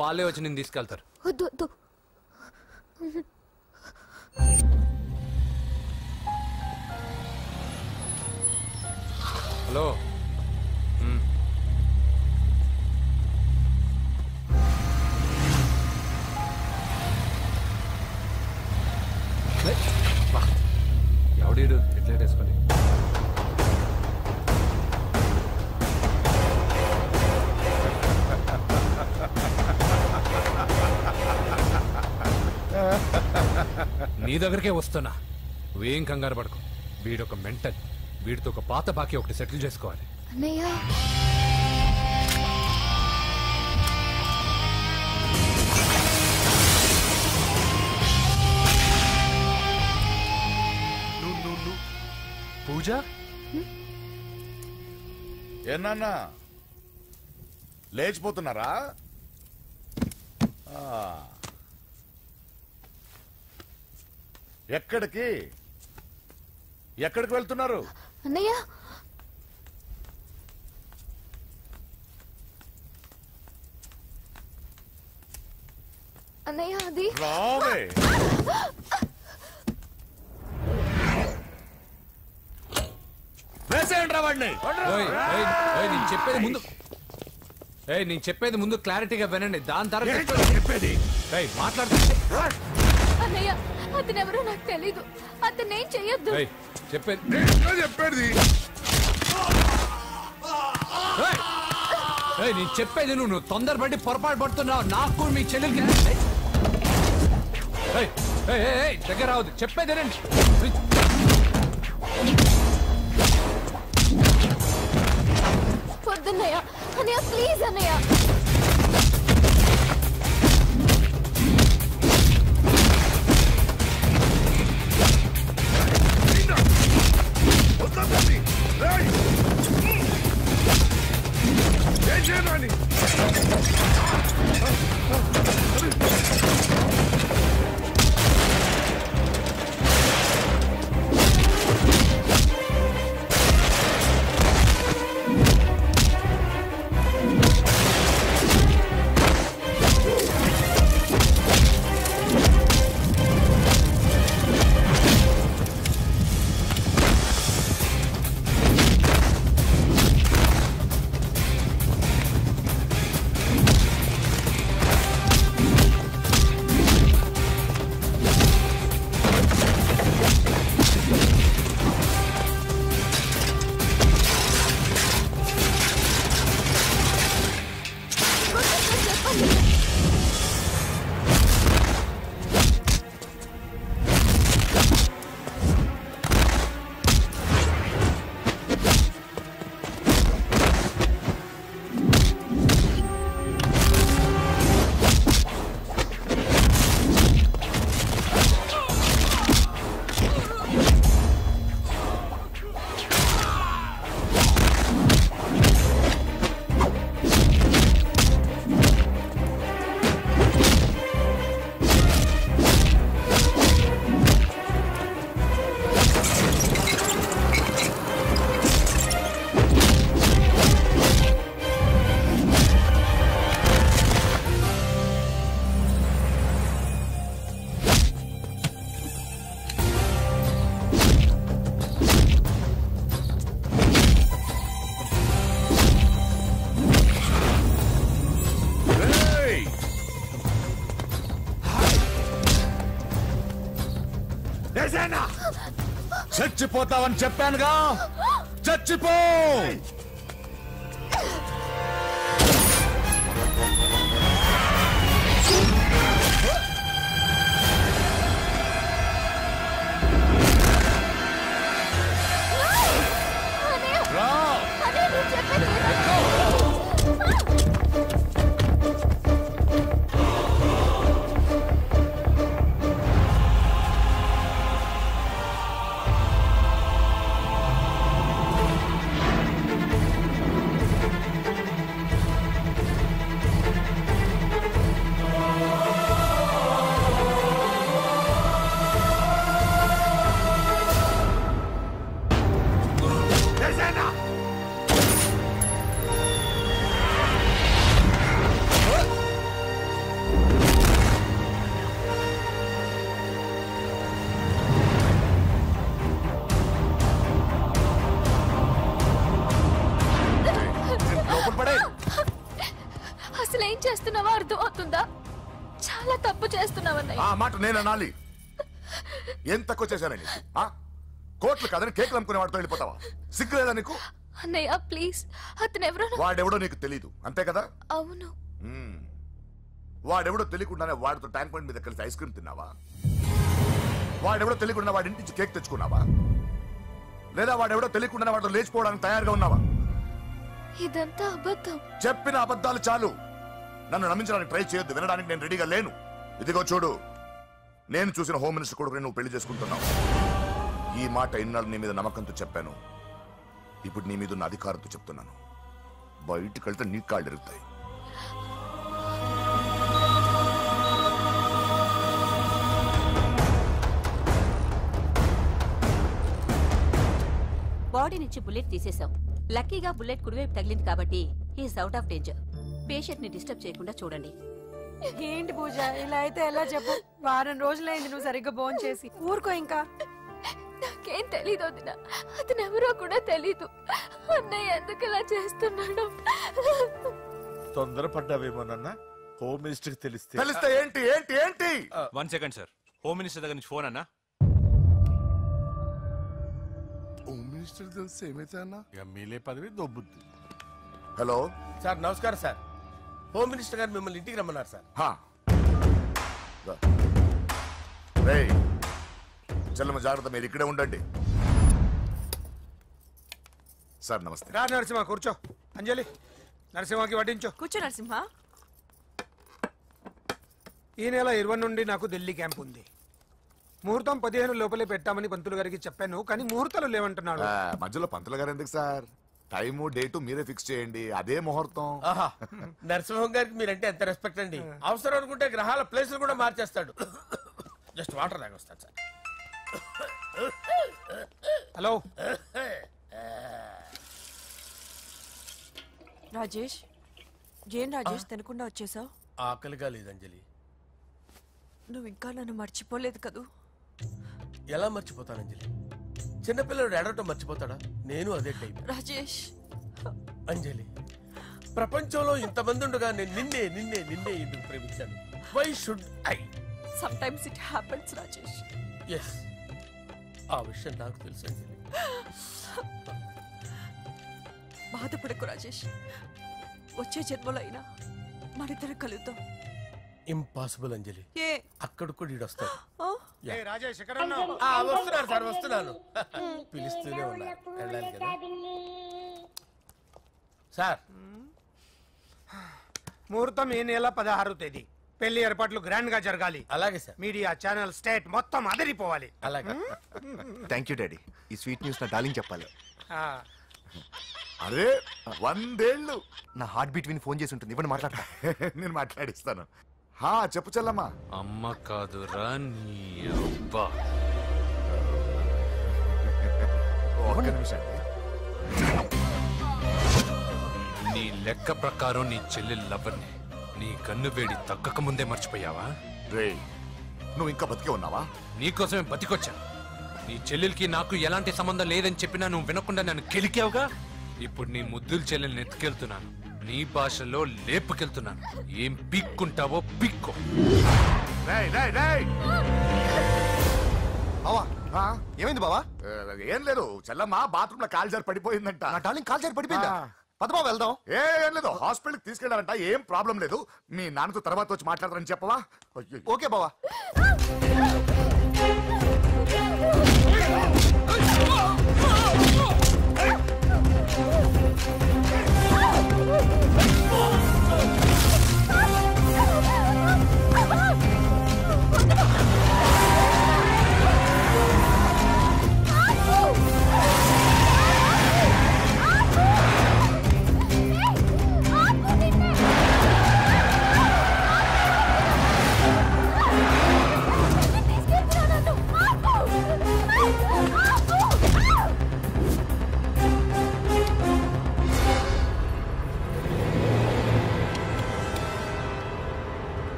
వాళ్ళే వచ్చి నేను తీసుకెళ్తారు. హలో. ఎవడీడు ఎట్లెట్ వేసుకొని నీ దగ్గరికే వస్తున్నా. నువ్వేం కంగారు పడకు. వీడొక మెంటల్. వీడితో ఒక పాత బాకీ ఒకటి సెటిల్ చేసుకోవాలి. అన్నయ్య పూజ ఏనా లేచిపోతున్నారా? ఎక్కడికి ఎక్కడికి వెళ్తున్నారు? అన్నయ్య అన్నయ్య అది రావే. నేను చెప్పేది ముందు క్లారిటీగా వినండి. దాని తర్వాత చెప్పేది మాట్లాడుతుంది. అన్నయ్య అతనెవరో నాకు తెలీదు. అతనేం చెయ్యొద్దు. చెప్పేది నేను చెప్పేది నువ్వు తొందరపడి పొరపాటు పడుతున్నావు. నాకు మీ చెల్లెలకి దగ్గర రావద్దు. చెప్పేదేనండి. పొద్దున్నయ్య అన్నయ్య ప్లీజ్ అన్నయ్య. చచ్చిపోతావని చెప్పానుగా. చచ్చిపో. అసలు ఏం చేస్తున్నావో అర్థం అవుతుందా? చాలా తప్పు చేస్తున్నావన్నయ్య. ఆ మాట నేను అనాలి? ఏం తక్కువ చేశానని కోట్లు కాదని కేకులు అమ్ముకునే వాడితో వెళ్ళిపోతావా? సిగ్గులేదా నీకు? అన్నయ్య ప్లీజ్, అతను ఎవరో వాడెవడో నీకు తెలీదు అంతే కదా? అవును. వాడెవడో తెలియకుండానే వాడితో ట్యాంక్ పాయింట్ మీద కలిసి ఐస్ క్రీమ్ తిన్నావా? వాడెవడో తెలియకుండా వాడి ఇంటి నుంచి కేక్ తెచ్చుకున్నావా? లేదా వాడెవడో తెలియకుండా వాడితో లేచిపోవడానికి తయారుగా ఉన్నావా? ఇదంతా అబద్ధం. చెప్పిన అబద్ధాలు చాలు. నన్ను నమ్మించడానికి ట్రై చేయొద్దు. వినడానికి నేను రెడీగా లేను. ఇదిగో చూడు, నేను చూసిన హోమ్ మినిస్టర్ కొడుకుని నువ్వు పెళ్లి చేసుకుంటున్నావు. ఈ మాట ఇన్నాళ్ళు నీ మీద నమ్మకంతో చెప్పాను. ఇప్పుడు నీ మీద ఉన్న అధికారంతో చెప్తున్నాను. బయటికి వెళ్తే నీ కాళ్ళు ఎరుగుతాయి. బాడీ నుంచి బుల్లెట్ తీసేశాం. లక్కీగా బుల్లెట్ కుడివైపు తగిలింది కాబట్టి he's out of danger. Patient ని డిస్టర్బ్ చేయకుండా చూడండి. ఏంటి పూజ ఇలా అయితే ఎలా చెప్పు? వారం రోజులైంది నువ్వు సరిగ్గా భోజనం చేసి. ఊరుకో ఇంకా. నాకేం తెలీదు వదినా, అతను ఎవరో కూడా తెలీదు. అన్నయ్య ఎందుకు ఇలా చేస్తున్నాడు? తొందరపడ్డావేమోనన్నా. హోమ్ మినిస్టర్ తెలిస్తే ఏంటి ఏంటి ఏంటి? 1 సెకండ్ సార్, హోమ్ మినిస్టర్ దగ్గర నుంచి ఫోన్ అన్నా. హోమ్ మినిస్టర్ తెలిస్తే ఏమైతే అన్నా? ఎమ్మెల్యే పదవి దొబ్బుద్ది. హలో సార్, నమస్కారం సార్. హోమ్ మినిస్టర్ గారు మిమ్మల్ని ఇంటికి రమ్మన్నారు సార్. చెల్లమ్మ జాగ్రత్త, మీరు ఇక్కడే ఉండండి. సార్ నమస్తే. రా నరసింహ, కూర్చో. అంజలి, నరసింహకి వడ్డించు. కూర్చో నరసింహ. ఈ నెల 20 నుండి నాకు ఢిల్లీ క్యాంప్ ఉంది. ముహూర్తం 15 లోపలే పెట్టామని పంతులు గారికి చెప్పాను, కానీ ముహూర్తాలు లేవంటున్నాడు. మధ్యలో పంతులు గారు ఎందుకు సార్? టైము డేటు మీరే ఫిక్స్ చేయండి, అదే ముహూర్తం. నరసింహం గారికి మీరంటే ఎంత రెస్పెక్ట్ అండి. అవసరం అనుకుంటే గ్రహాల ప్లేసులు కూడా మార్చేస్తాడు. జస్ట్ వాటర్ తాగొస్తాడు సార్. హలో రాజేష్, ఏం రాజేష్ తినకుండా వచ్చేసావు? ఆకలిగా లేదు అంజలి. నువ్వు ఇంకా నన్ను మర్చిపోలేదు కదూ? ఎలా మర్చిపోతాను అంజలి? చిన్నపిల్లడు ఏడవటం మర్చిపోతాడా? నేను అదే టైప్. రాజేష్ అంజలి, ప్రపంచంలో ఇంతమంది ఉండగా నేను నిన్నే నిన్నే నిన్నే ఎందుకు ప్రేమించాను? Why should I? Sometimes it happens Rajesh. Yes, ఆ విషయం నాకు తెలుసు అంజలి. బాధపడకు రాజేష్, వచ్చే జన్మలో అయినా మనిద్దరం కలుద్దాం. ఇంపాసిబుల్ అంజలి. అక్కడ కూడా ఈడొస్తాడు. వస్తున్నాను సార్, వస్తున్నాను. పిలుస్తూనే ఉన్నారు, వెళ్ళాలి కదా సార్. ముహూర్తం ఈ నెల 16వ తేదీ. పెళ్లి ఏర్పాట్లు గ్రాండ్ గా జరగాలి. అలాగే సార్. మీడియా ఛానల్ స్టేట్ మొత్తం అదిరిపోవాలి. అలాగే. Thank you daddy. ఈ స్వీట్ న్యూస్ నా డార్లింగ్ చెప్పాలి. అరే 100 ఏళ్ళు. నా హార్ట్ బీట్ విని ఫోన్ చేసి ఉంటుంది. ఇప్పుడు మాట్లాడతా. నేను మాట్లాడిస్తాను. చెప్పు చెల్లమ్మా. అమ్మ కాదురా నీ అబ్బా. ఒక్క నిమిషం. నీ లెక్క ప్రకారం నీ చెల్లెలు లవ్వర్ని నీ కన్ను వేడి తగ్గక ముందే మర్చిపోయావా? రే, నువ్వు ఇంకా బతికే ఉన్నావా? నీకోసమే బతికొచ్చా. నీ చెల్లెలకి నాకు ఎలాంటి సంబంధం లేదని చెప్పినా నువ్వు వినకుండా నన్ను కెలికావుగా. ఇప్పుడు నీ ముద్దుల చెల్లెల్ని ఎత్తుకెళ్తున్నాను, నీ భాషలో లేపుకెళ్తున్నాను. ఏం పిక్కుంటావో పిక్కో. ఏమైంది బావా? ఏం లేదు, చెల్లమ్మ బాత్రూమ్ లో కాలు జారి పడిపోయిందంట. నా డార్లింగ్ కాలు జారి పడిపోయిందా? పదమా వెళ్దాం. ఏం లేదు, హాస్పిటల్కి తీసుకెళ్ళారంట. ఏం ప్రాబ్లం లేదు. మీ నాన్నతో తర్వాత వచ్చి మాట్లాడతారని చెప్పవా? ఓకే బావా.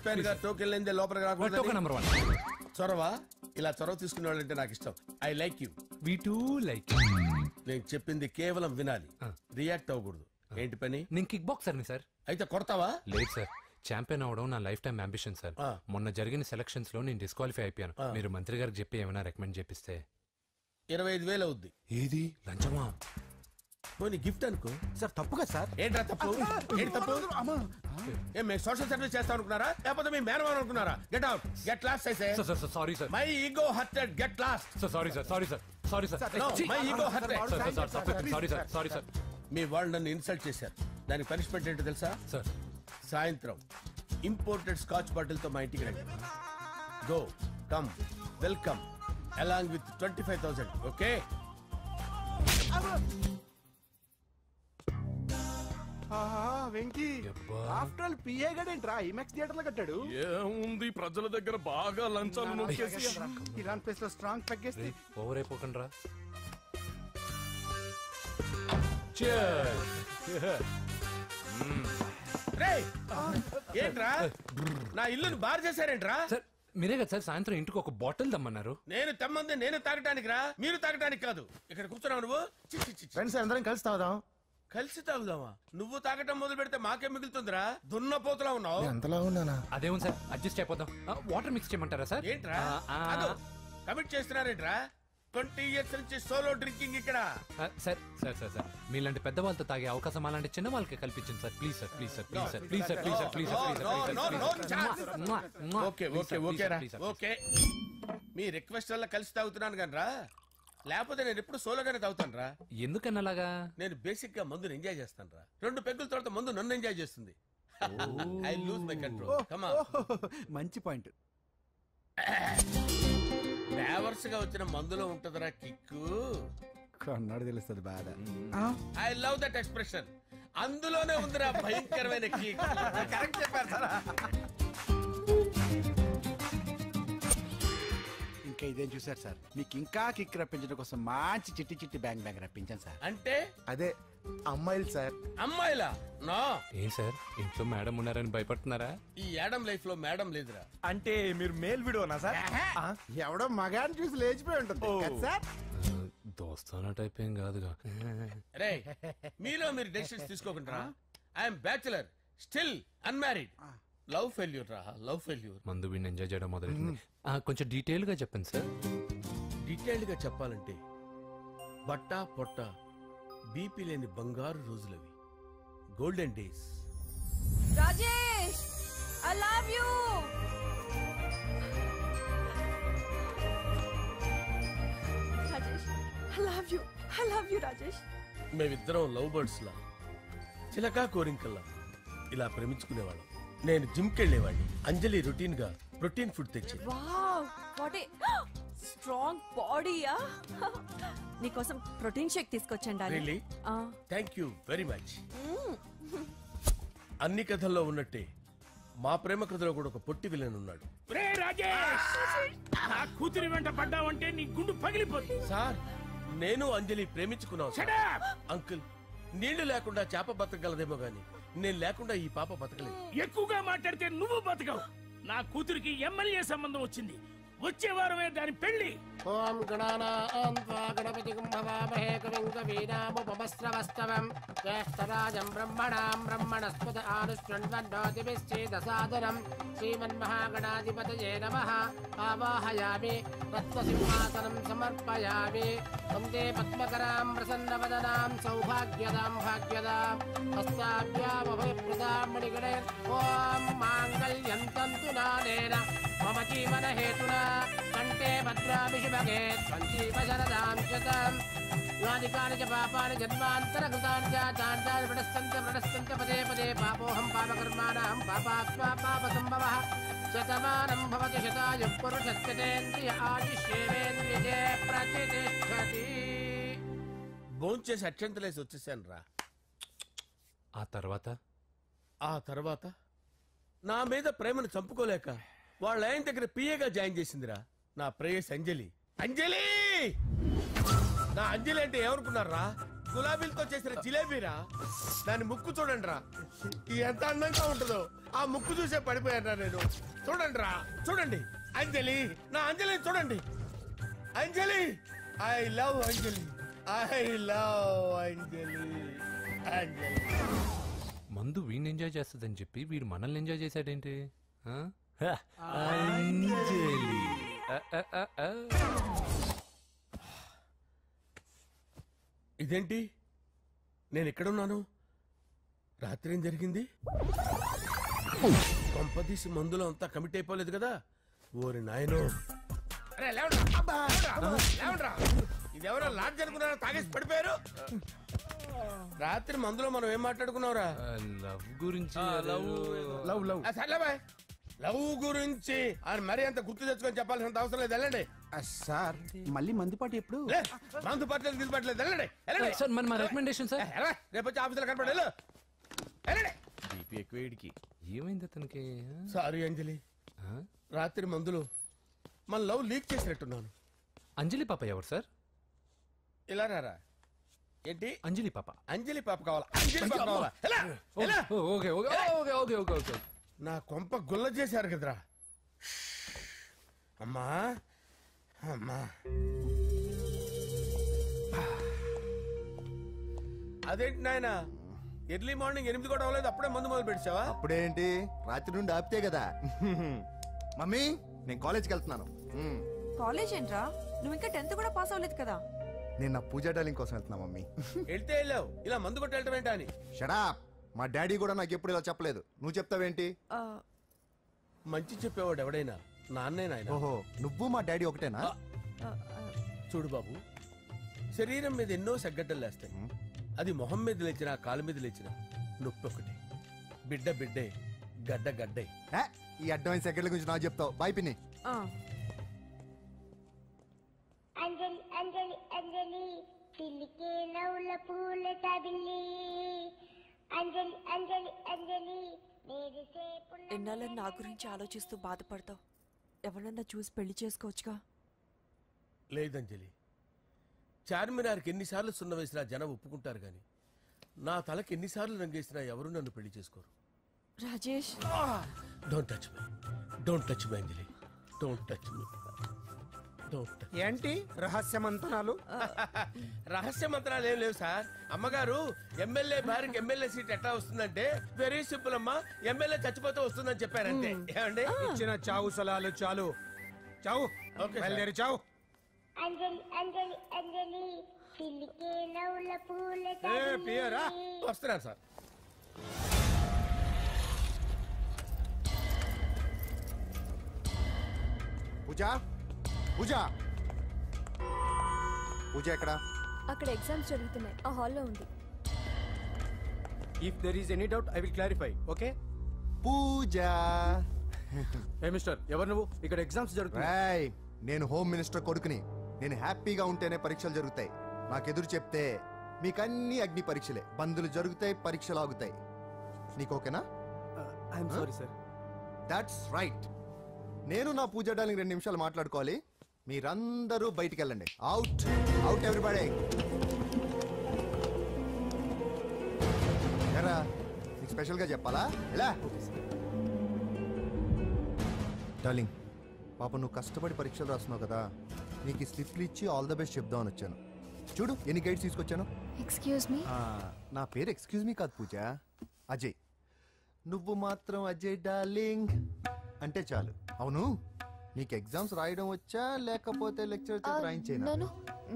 చెప్పానుగా టోకెన్ లేదే లోపలికి రాకూడదు. Token number 1. చొరవ ఇలా చొరవ తీసుకునే వాళ్ళంటే నాకు ఇష్టం. I like you. We two like. నేను చెప్పింది కేవలం వినాలి, రియాక్ట్ అవ్వకూడదు. ఏంటి పని? నేను కిక్ బాక్సర్ని సార్. అయితే కొడతావా? లేదు సార్, ఛాంపియన్ అవడం నా లైఫ్ టైం అంబిషన్ సార్. మొన్న జరిగిన సెలక్షన్స్ లో నేను డిస్క్వాలిఫై అయిపోయాను. మీరు మంత్రి గారికి చెప్పి ఏమైనా రికమెండ్ చేపిస్తే. 25,000 అవుద్ది. ఏది లంచమా? పోనీ గిఫ్ట్ అనుకో. సార్ తప్పుగా సార్. ఏంట్రా తప్పు? ఏంటి తప్పు? ఏం మేము సోషల్ సర్వీస్ చేస్తాం అనుకున్నారా, లేకపోతే మీ మేనమాన్ అనుకున్నారా? Get out, get lost. Sorry sir, my ego hurted, get lost. Sorry sir, sorry sir, sorry sir. My ego hurted. Sorry sir, sorry sir. మీ వాళ్ళు నన్ను ఇన్సల్ట్ చేశారు. దానికి పనిష్మెంట్ ఏంటో తెలుసా? సార్ సాయంత్రం ఇంపోర్టెడ్ స్కాచ్ బాటిల్ తో మా ఇంటికి రండి. Go come welcome along with 25,000. Okay? Venky after all PA గడేంట్రా ఇమెక్స్ థియేటర్ లో కట్టాడు. ఏముంది, ప్రజల దగ్గర బాగా లంచాలు నొక్కేసి ఇరాన్ ప్లేస్ లో స్ట్రాంగ్ తగ్గేస్తే ఓవర్ అయిపోకండి రా. ఏంట్రా నా ఇల్లుని బార్ చేశారేంట్రా? సార్ మీరే కదా సార్ సాయంత్రం ఇంటికి ఒక బాటిల్ దమ్మన్నారు. నేను తెమ్మంది నేను తాగటానికి రా, మీరు తాగటానికి కాదు. ఇక్కడ కూర్చున్నావు నువ్వు. ఫ్రెండ్స్ అందరం కలిసి తాగుదాం. కలిసి తాగుదామా? నువ్వు తాగటం మొదలు పెడితే మాకే మిగులుతుందిరా. దున్నపోతులా ఉన్నావు. ఎంతలా ఉన్నానా? అదేమో సార్ అడ్జస్ట్ అయిపోదాం. వాటర్ మిక్స్ చేయమంటారా సార్? ఏంట్రా కమిట్ చేస్తున్నారేంట్రా? 20 years నుంచి సోలో డ్రింకింగ్ ఇక్కడ. సార్ సార్ సార్ సార్ మీలాంటి పెద్ద వాళ్ళతో తాగే అవకాశం అలాంటి చిన్న వాళ్ళకి కల్పించండి sir. Please sir, please sir, please sir, please sir, please sir, please sir. Okay okay okay రా, ఓకే. మీ రిక్వెస్ట్ వల్ల కలిసి తాగుతున్నాను కానీ రా, లేకపోతే నేను ఎప్పుడు సోలోగానే తాగుతాను రా. ఎందుకన్నా అలాగా? నేను బేసిక్ గా మందుని ఎంజాయ్ చేస్తాను రా. 2 పెగ్గుల తర్వాత మందు నన్ను ఎంజాయ్ చేస్తుంది. I lose my control. Come on. మంచి పాయింట్. ఫ్లేవర్స్ గా వచ్చిన మందులో ఉంటదిరా కిక్కు. కన్నాడు తెలుస్తుంది బాధ. I love that expression. అందులోనే ఉందిరా భయంకరమైన కిక్. కరెక్ట్ చెప్పారు సార్. ఇంకా ఇదేం చూసారు సార్, మీకు ఇంకా కిక్ రప్పించడం కోసం మంచి చిట్టి చిట్టి బ్యాంగ్ బ్యాంగ్ రప్పించాను సార్. అంటే అదే అమ్మాయిలు సార్. అమ్మాయిలా? నా ఏం సార్ ఇంట్లో మేడం ఉన్నారని భయపడుతున్నారా? ఈ యాడమ్ లైఫ్ లో మేడం లేదురా. అంటే మీరు మేల్ వీడియోనా సార్? ఎవడో మగాన్ని చూసి లేచిపోయి ఉంటుంది సార్. దోస్తానా టైప్ ఏం కాదుగా. రే మీలో మీరు డెసిషన్స్ తీసుకోకుండా. I'm bachelor, still unmarried. Love failure రా, లవ్ ఫెయిల్యూర్. మందు వీడిని ఎంజాయ్ చేయడం మొదలైంది. కొంచెం డీటెయిల్ గా చెప్పండి సార్. డీటెయిల్డ్ గా చెప్పాలంటే బట్టా పొట్ట బీపీ లేని బంగారు రోజులవి, golden days. Rajesh, I love you. Rajesh, I love you, I love you Rajesh. మేమిద్దరం లవ్ బర్డ్స్ లా, చిలకా కోరింకల్లా ఇలా ప్రేమించుకునేవాళ్ళం. నేను జిమ్ కెళ్ళేవాడిని. అంజలి రొటీన్ గా ప్రోటీన్ ఫుడ్ తెచ్చి. వావ్, వాట్ ఏ స్ట్రాంగ్ బాడీయా. నీకోసం ప్రోటీన్ షేక్ తీసుకొచ్చండి. Really? Thank you very much. అన్ని కథల్లో ఉన్నట్టే మా ప్రేమ కథలో కూడా ఒక పొట్టి విలన్ ఉన్నాడు. కూతురి వెంట పడ్డావంటే నీ గుండు పగిలిపోతుంది. సార్ నేను అంజలి ప్రేమించుకున్నాను. అంకుల్, నీళ్లు లేకుండా చేప బతకగలదేమో గాని నేను లేకుండా ఈ పాప బతకలేదు. ఎక్కువగా మాట్లాడితే నువ్వు బతకవు. నా కూతురికి ఎమ్మెల్యే సంబంధం వచ్చింది. వచ్చే వారమే దాని పెళ్లి. ఓం గణానాం త్వా గణపతిం భవామహే కవిం కవీనాముపమస్రవస్తవం జ్యేష్ఠరాజం బ్రహ్మణాం బ్రహ్మణస్పద ఆనుష్ణ్వన్నోతిభిశ్చేదసాదనం శ్రీమన్మహాగణాధిపతయే నమః. ఆవాహయామి తత్వసింహాసనం సమర్పయామి. వందే పద్మకరాం ప్రసన్నవదనాం సౌభాగ్యదాం భాగ్యదాం హస్తాభ్యామభయప్రదాం మణిగణే. ఓం మాంగళ్యం తంతు నానేన మమ జీవన హేతునా కంటే భద్రామి శుభగే సంజీవ శరదాం శతం. యానికాని చ పాపాని జన్మాంతరకృతాని చాని ప్రణశ్యంత పదే పదే పాపోహం పాపకర్మాణం పాపాత్మా పాపసంభవః. శతమానం భవతి శతాయుః పురుషస్యేంద్రియ ఆయుష్యేంద్రియే ప్రతిష్టతి. భోంచేసి అక్షంతలేసి వచ్చేసాను రా. ఆ తర్వాత నా మీద ప్రేమను చంపుకోలేక వాళ్ళ ఆయన దగ్గర పిఏగా జాయిన్ చేసిందిరా నా ప్రేయస్ అంజలి. అంజలి! నా అంజలి అంటే ఏమనుకున్నారా? గులాబీలతో చేసిన జిలేబీరా. దాని ముక్కు చూడండి రా, ఎంత అందంగా ఉంటుందో. ఆ ముక్కు చూసే పడిపోయారా నేను. చూడండి రా, చూడండి. అంజలి, నా అంజలి చూడండి. Anjali, I love Anjali, I love Anjali. Anjali మందు వీడిని ఎంజాయ్ చేస్తుందని చెప్పి వీడు మనల్ని ఎంజాయ్ చేశాడేంటి? ఆ? అంజలి. ఇదేంటి, నేను ఎక్కడున్నాను? రాత్రి ఏం జరిగింది? కొంపదీసి మందులో అంతా కమిట్ అయిపోలేదు కదా? ఓరి నాయనో. ఇదెవరో లాడ్జ్ అనుకున్నారా? తాగేసి పడిపోయారు. రాత్రి మందులో మనం ఏం మాట్లాడుకున్నావురా? లవ్ గురించి. లవ్ గురించి అని మరీ అంత గుర్తు తెచ్చుకొని చెప్పాల్సినంత అవసరం లేదు. వెళ్ళండి సార్. మళ్ళీ మందుపాటి ఎప్పుడు? మందుపాట్లేదు గిల్లుపాట్లేదు. వెళ్ళండి సార్. మన రికమెండేషన్ సార్. రేపు వచ్చి ఆఫీసులో కనపడి వెళ్ళండి. ఏమైంది అతనికి? సారీ అంజలి, రాత్రి మందులో మన లవ్ లీక్ చేసినట్టున్నాను. అంజలి పాప ఎవరు సార్? ఇలా రారా. ఏంటి అంజలి పాప? అంజలి పాప కావాలా? అంజలి పాప కావాలా? Okay okay okay okay okay okay. నా కొంప గుల్ల చేశారు కదరా. అమ్మా అమ్మా, అదేంటి నాయన, ఎర్లీ మార్నింగ్ 8 కూడా అవ్వలేదు, అప్పుడే మందు మొదలు పెట్టావా? అప్పుడేంటి, రాత్రి నుండి ఆపితే కదా. మమ్మీ, నేను కాలేజ్కి వెళ్తున్నాను. కాలేజ్ ఏంట్రా? నువ్వు ఇంకా 10th కూడా పాస్ అవ్వలేదు కదా. నేను నా పూజా డాలింగ్ కోసం వెళ్తున్నా మమ్మీ. వెళ్తే వెళ్ళావు, ఇలా మందు కొట్టి వెళ్ళటం ఏంటా అని. షడా, మా డాడీ కూడా నాకు ఎప్పుడు ఇలా చెప్పలేదు. నువ్వు చెప్తావేంటి? మంచి చెప్పేవాడు ఎవడైనా నాన్నే నాయన. ఓహో, నువ్వు మా డాడీ ఒకటేనా? చూడు బాబు, శరీరం మీద ఎన్నో సగ్గడ్డలు లేస్తాయి. అది మొహం మీద లేచినా కాలు మీద లేచినా నొప్పి ఒకటి. బిడ్డ బిడ్డే, గడ్డ గడ్డే. ఈ అడ్వాన్స్ సెకండ్ల గురించి నాకు చెప్తావు. బాయ్ పిన్ని. అంజలి అంజలి అంజలి పిల్లికే నవ్వుల పూల తబిల్లి. అంజలి అంజలి అంజలి ఎన్నాళ్ళని నా గురించి ఆలోచిస్తూ బాధపడతావు? ఎవరన్నా చూసి పెళ్లి చేసుకోవచ్చుగా. లేదంజలి, చార్మినార్కి ఎన్నిసార్లు సున్న వేసినా జనం ఒప్పుకుంటారు గాని నా తలకి ఎన్నిసార్లు రంగేసినా ఎవరు నన్ను పెళ్లి చేసుకోరు. Rajesh, don't touch me, don't touch me Anjali, don't touch me. ఏంటి రహస్య మంత్రాలు? రహస్య మంత్రాలు ఏం లేవు సార్. అమ్మగారు ఎమ్మెల్యే భార్యకి ఎమ్మెల్యే సీట్ ఎట్లా వస్తుందంటే వెరీ సింపుల్ అమ్మా, ఎమ్మెల్యే చచ్చిపోతే వస్తుందని చెప్పారంటే. ఏమండి, ఇచ్చిన చావు సలాలు చాలు. చావు, బయలుదేరి చావు. అంజలి అంజలి అంజలి పిల్లికే నవ్వుల పూల తబిల్లి. వస్తున్నాను సార్. పూజ, పూజ, పూజ ఎక్కడ? అక్కడ ఎగ్జామ్స్ జరుగుతున్నాయి, ఆ హాల్లో ఉంది. If there is any doubt I will clarify. Okay? Pooja. ఏ మిస్టర్, ఎవరు నువ్వు? ఇక్కడ ఎగ్జామ్స్ జరుగుతున్నాయి. నేను హోమ్ మినిస్టర్ కొడుకుని. నేను హ్యాపీగా ఉంటేనే పరీక్షలు జరుగుతాయి. నాకెదురు చెప్తే మీకన్నీ అగ్ని పరీక్షలే. బందులు జరుగుతాయి, పరీక్షలు ఆగుతాయి. నీకు ఓకేనా? I'm sorry sir. That's right. నేను నా పూజ డార్లింగ్ 2 నిమిషాలు మాట్లాడుకోవాలి. మీరందరూ బయటికి వెళ్ళండి. Out, out everybody. ఎరా, నీకు స్పెషల్గా చెప్పాలా? ఎలా డార్లింగ్, పాప నువ్వు కష్టపడి పరీక్షలు రాస్తున్నావు కదా, నీకు ఈ స్లిప్లు ఇచ్చి ఆల్ ద బెస్ట్ చెప్దామని వచ్చాను. చూడు ఎన్ని గైడ్స్ తీసుకొచ్చాను. Excuse me. నా పేరు ఎక్స్క్యూజ్ మీ కాదు పూజ, అజయ్. నువ్వు మాత్రం అజయ్ డార్లింగ్ అంటే చాలు. అవును, నీకు ఎగ్జామ్స్ రాయడం వచ్చా లేకపోతే లెక్చర్ రాయించేనా?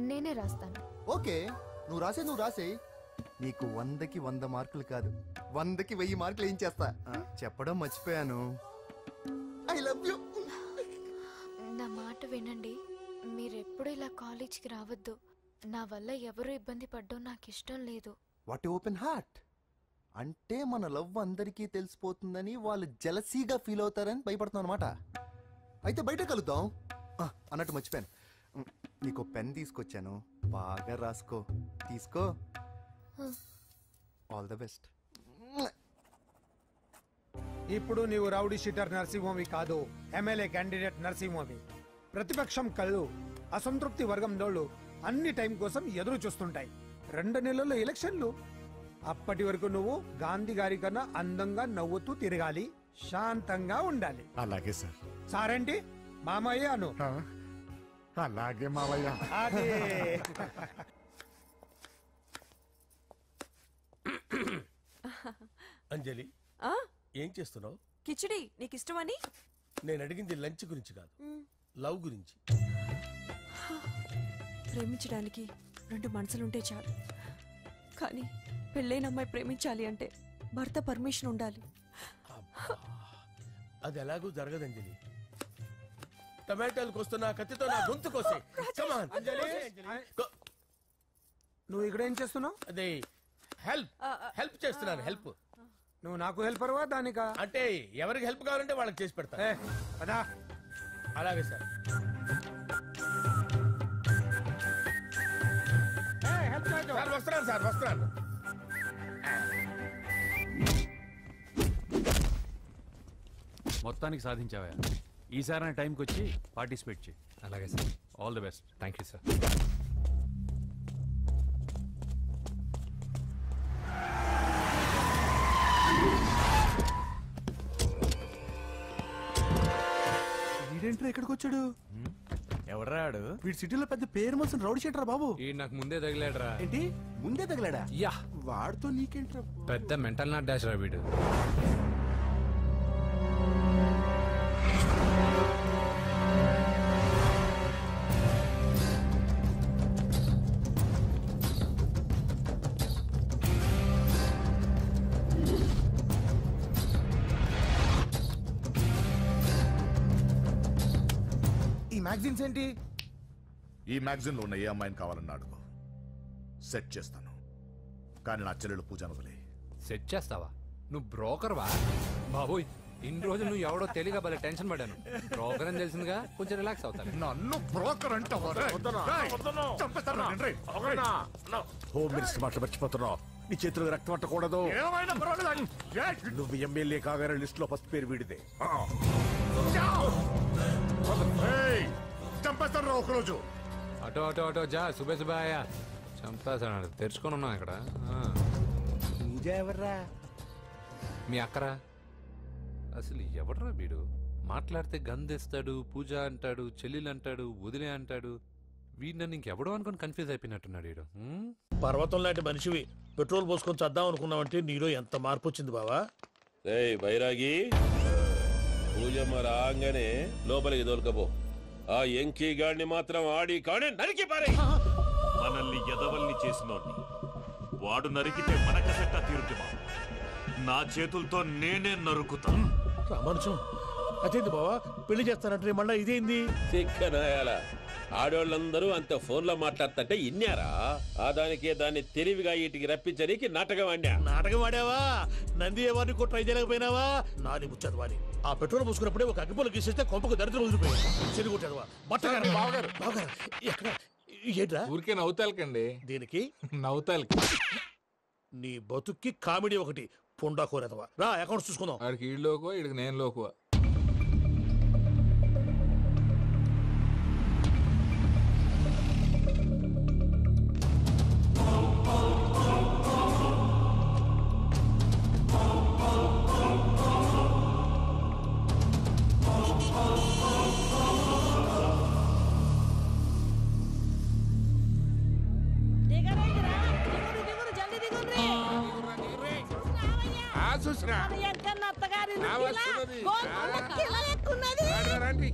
నేనే రాస్తాను. ఓకే, నువ్వు రాసే. నీకు 100కి 100 మార్కులు కాదు, 100కి 1000 మార్కులు ఏం చేస్తా. చెప్పడం మర్చిపోయాను, ఐ లవ్ యూ. నా మాట వినండి, మీరెప్పుడు ఇలా కాలేజ్కి రావద్దు. నా వల్ల ఎవరు ఇబ్బంది పడ్డం నాకు ఇష్టం లేదు. What open heart. అంటే మన లవ్ అందరికీ తెలిసిపోతుందని వాళ్ళు జెలసీగా ఫీల్ అవుతారని భయపడుతున్నాను అనమాట. అయితే బయట కలుద్దాం. అన్నట్టు మర్చిపోయాను, నీకు పెన్ తీసుకొచ్చాను, బాగా రాసుకో. తీసుకో. All the best. ఇప్పుడు నీవు రౌడీ షీటర్ నరసింహవి కాదు, ఎమ్మెల్యే క్యాండిడేట్ నరసింహవి. ప్రతిపక్షం కళ్ళు అసంతృప్తి వర్గం డోళ్ళు అన్ని టైం కోసం ఎదురు చూస్తుంటాయి. 2 నెలల్లో ఎలక్షన్లు. అప్పటి వరకు నువ్వు గాంధీ గారి కన్నా అందంగా నవ్వుతూ తిరగాలి, శాంతంగా ఉండాలి. అలాగే సార్. సారేంటి మామయ్య అను. అలాగే మావయ్య. అదే. అంజలి ఏం చేస్తున్నావు? కిచిడి నీకు ఇష్టమని. నేను అడిగింది లంచ్ గురించి కాదు, లవ్ గురించి. ప్రేమించడానికి 2 మనసులుంటే చాలు, కానీ పెళ్ళైన అమ్మాయి ప్రేమించాలి అంటే భర్త పర్మిషన్ ఉండాలి. అది ఎలాగూ జరగదు అంజలి. టమాటాలు కోస్తున్నా కత్తితో నా గొంతు కోసే. నువ్వు ఇక్కడ ఏం చేస్తున్నావు? అదే హెల్ప్ చేస్తున్నాను. హెల్ప్. నువ్వు నాకు హెల్పర్వా దానికా? అంటే ఎవరికి హెల్ప్ కావాలంటే వాళ్ళకి చేసి పెడతా. అలాగే సార్. వస్తున్నాను సార్, వస్తున్నాను. మొత్తానికి సాధించావా? ఈసారి టైంకి వచ్చి పార్టిసిపేట్ చేయి. అలాగే sir. All the best. Thank you sir. వీడేంట్రా ఇక్కడికి వచ్చాడు? ఎవడ్రాడు? వీడి సిటీలో పెద్ద పేరు మోసిన రౌడీ షీటర్ బాబు. నాకు ముందే తగిలాడరా. ఏంటి ముందే తగిలాడా? యా. వాడితో నీకేంట్రా? పెద్ద మెంటల్ నాట్ డాష్ రా వీడు. మ్యాగజైన్స్ ఏంటి? ఈ మ్యాగజైన్ లో ఉన్న ఏ అమ్మాయిని కావాలన్నా అడుగు, సెట్ చేస్తాను. కానీ నా చెల్లెలు పూజను వదిలే. సెట్ చేస్తావా? నువ్వు బ్రోకర్ వా? బాబోయ్, ఇన్ని రోజులు నువ్వు ఎవడో తెలియక భలే టెన్షన్ పడ్డాను. బ్రోకర్ అని తెలిసిందిగా కొంచెం రిలాక్స్ అవుతాను. నన్ను బ్రోకర్ అంటే హోమ్ మినిస్టర్ మాట మర్చిపోతున్నావు. నీ చేతులకు రక్తం పట్టకూడదు. నువ్వు ఎమ్మెల్యే కాగానే లిస్ట్ లో ఫస్ట్ పేరు వీడిదే. చంపేస్తాను రా ఒకరోజు. అటో అటో అటో జా. సుబే సుబే ఆయా. చంపేస్తాడు. తెరుచుకొని ఉన్నాం ఇక్కడ. పూజ ఎవర్రా? మీ అక్కరా. అసలు ఎవడరా వీడు? మాట్లాడితే గంధేస్తాడు, పూజ అంటాడు, చెల్లెలు అంటాడు, వదిలే అంటాడు. వీడు నన్ను ఇంకెవడో అనుకుని కన్ఫ్యూజ్ అయిపోయినట్టున్నాడు వీడు. పర్వతం లాంటి మనిషివి పెట్రోల్ పోసుకొని చద్దాం అనుకున్నావంటే నీలో ఎంత మార్పు వచ్చింది బావా. బైరాగి, పూజమ్మ రాగానే లోపలికి దొరకపో. ఆ ఎంకీ గాడిని మాత్రం ఆడి కానీ నరికి పారే. మనల్ని ఎదవల్ని చేసినోడ్ని వాడు నరికితే మన కసట్ట తీరుతుమా? నా చేతులతో నేనే నరుకుతా. రామానుజం, అదేంది బావా పెళ్లి చేస్తానంటే మళ్ళా ఇదేంది? చిక్కనాయాల ఆడోళ్ళందరూ అంత ఫోన్ లో మాట్లాడుతుంటే ఇన్నారా? ఆ దాన్ని తెలివిగా వీటికి రప్పించడానికి నాటకం ఆడా. నాటకం ఆడావా? నంది ఎవరిని కూడా ట్రై చేయలేకపోయినావా? నాని ముచ్చదు వాని. ఆ పెట్రోల్ పోసుకున్నప్పుడే ఒక అగ్గిపోలు గీసేస్తే కొంపకు దరిద్రం వదిలిపోయాయి. చెరుగుంటదవా బట్టగారు ఎక్కడ ఏంట్రా? ఊరికే నవ్వుతాలకండి. దీనికి నవ్వుతాలకి నీ బతుక్కి కామెడీ ఒకటి. పుండా కోరేదవా రా అకౌంట్స్ చూసుకుందాం. ఆడికి ఈడు లోకువ, ఈడికి నేను లోకువ.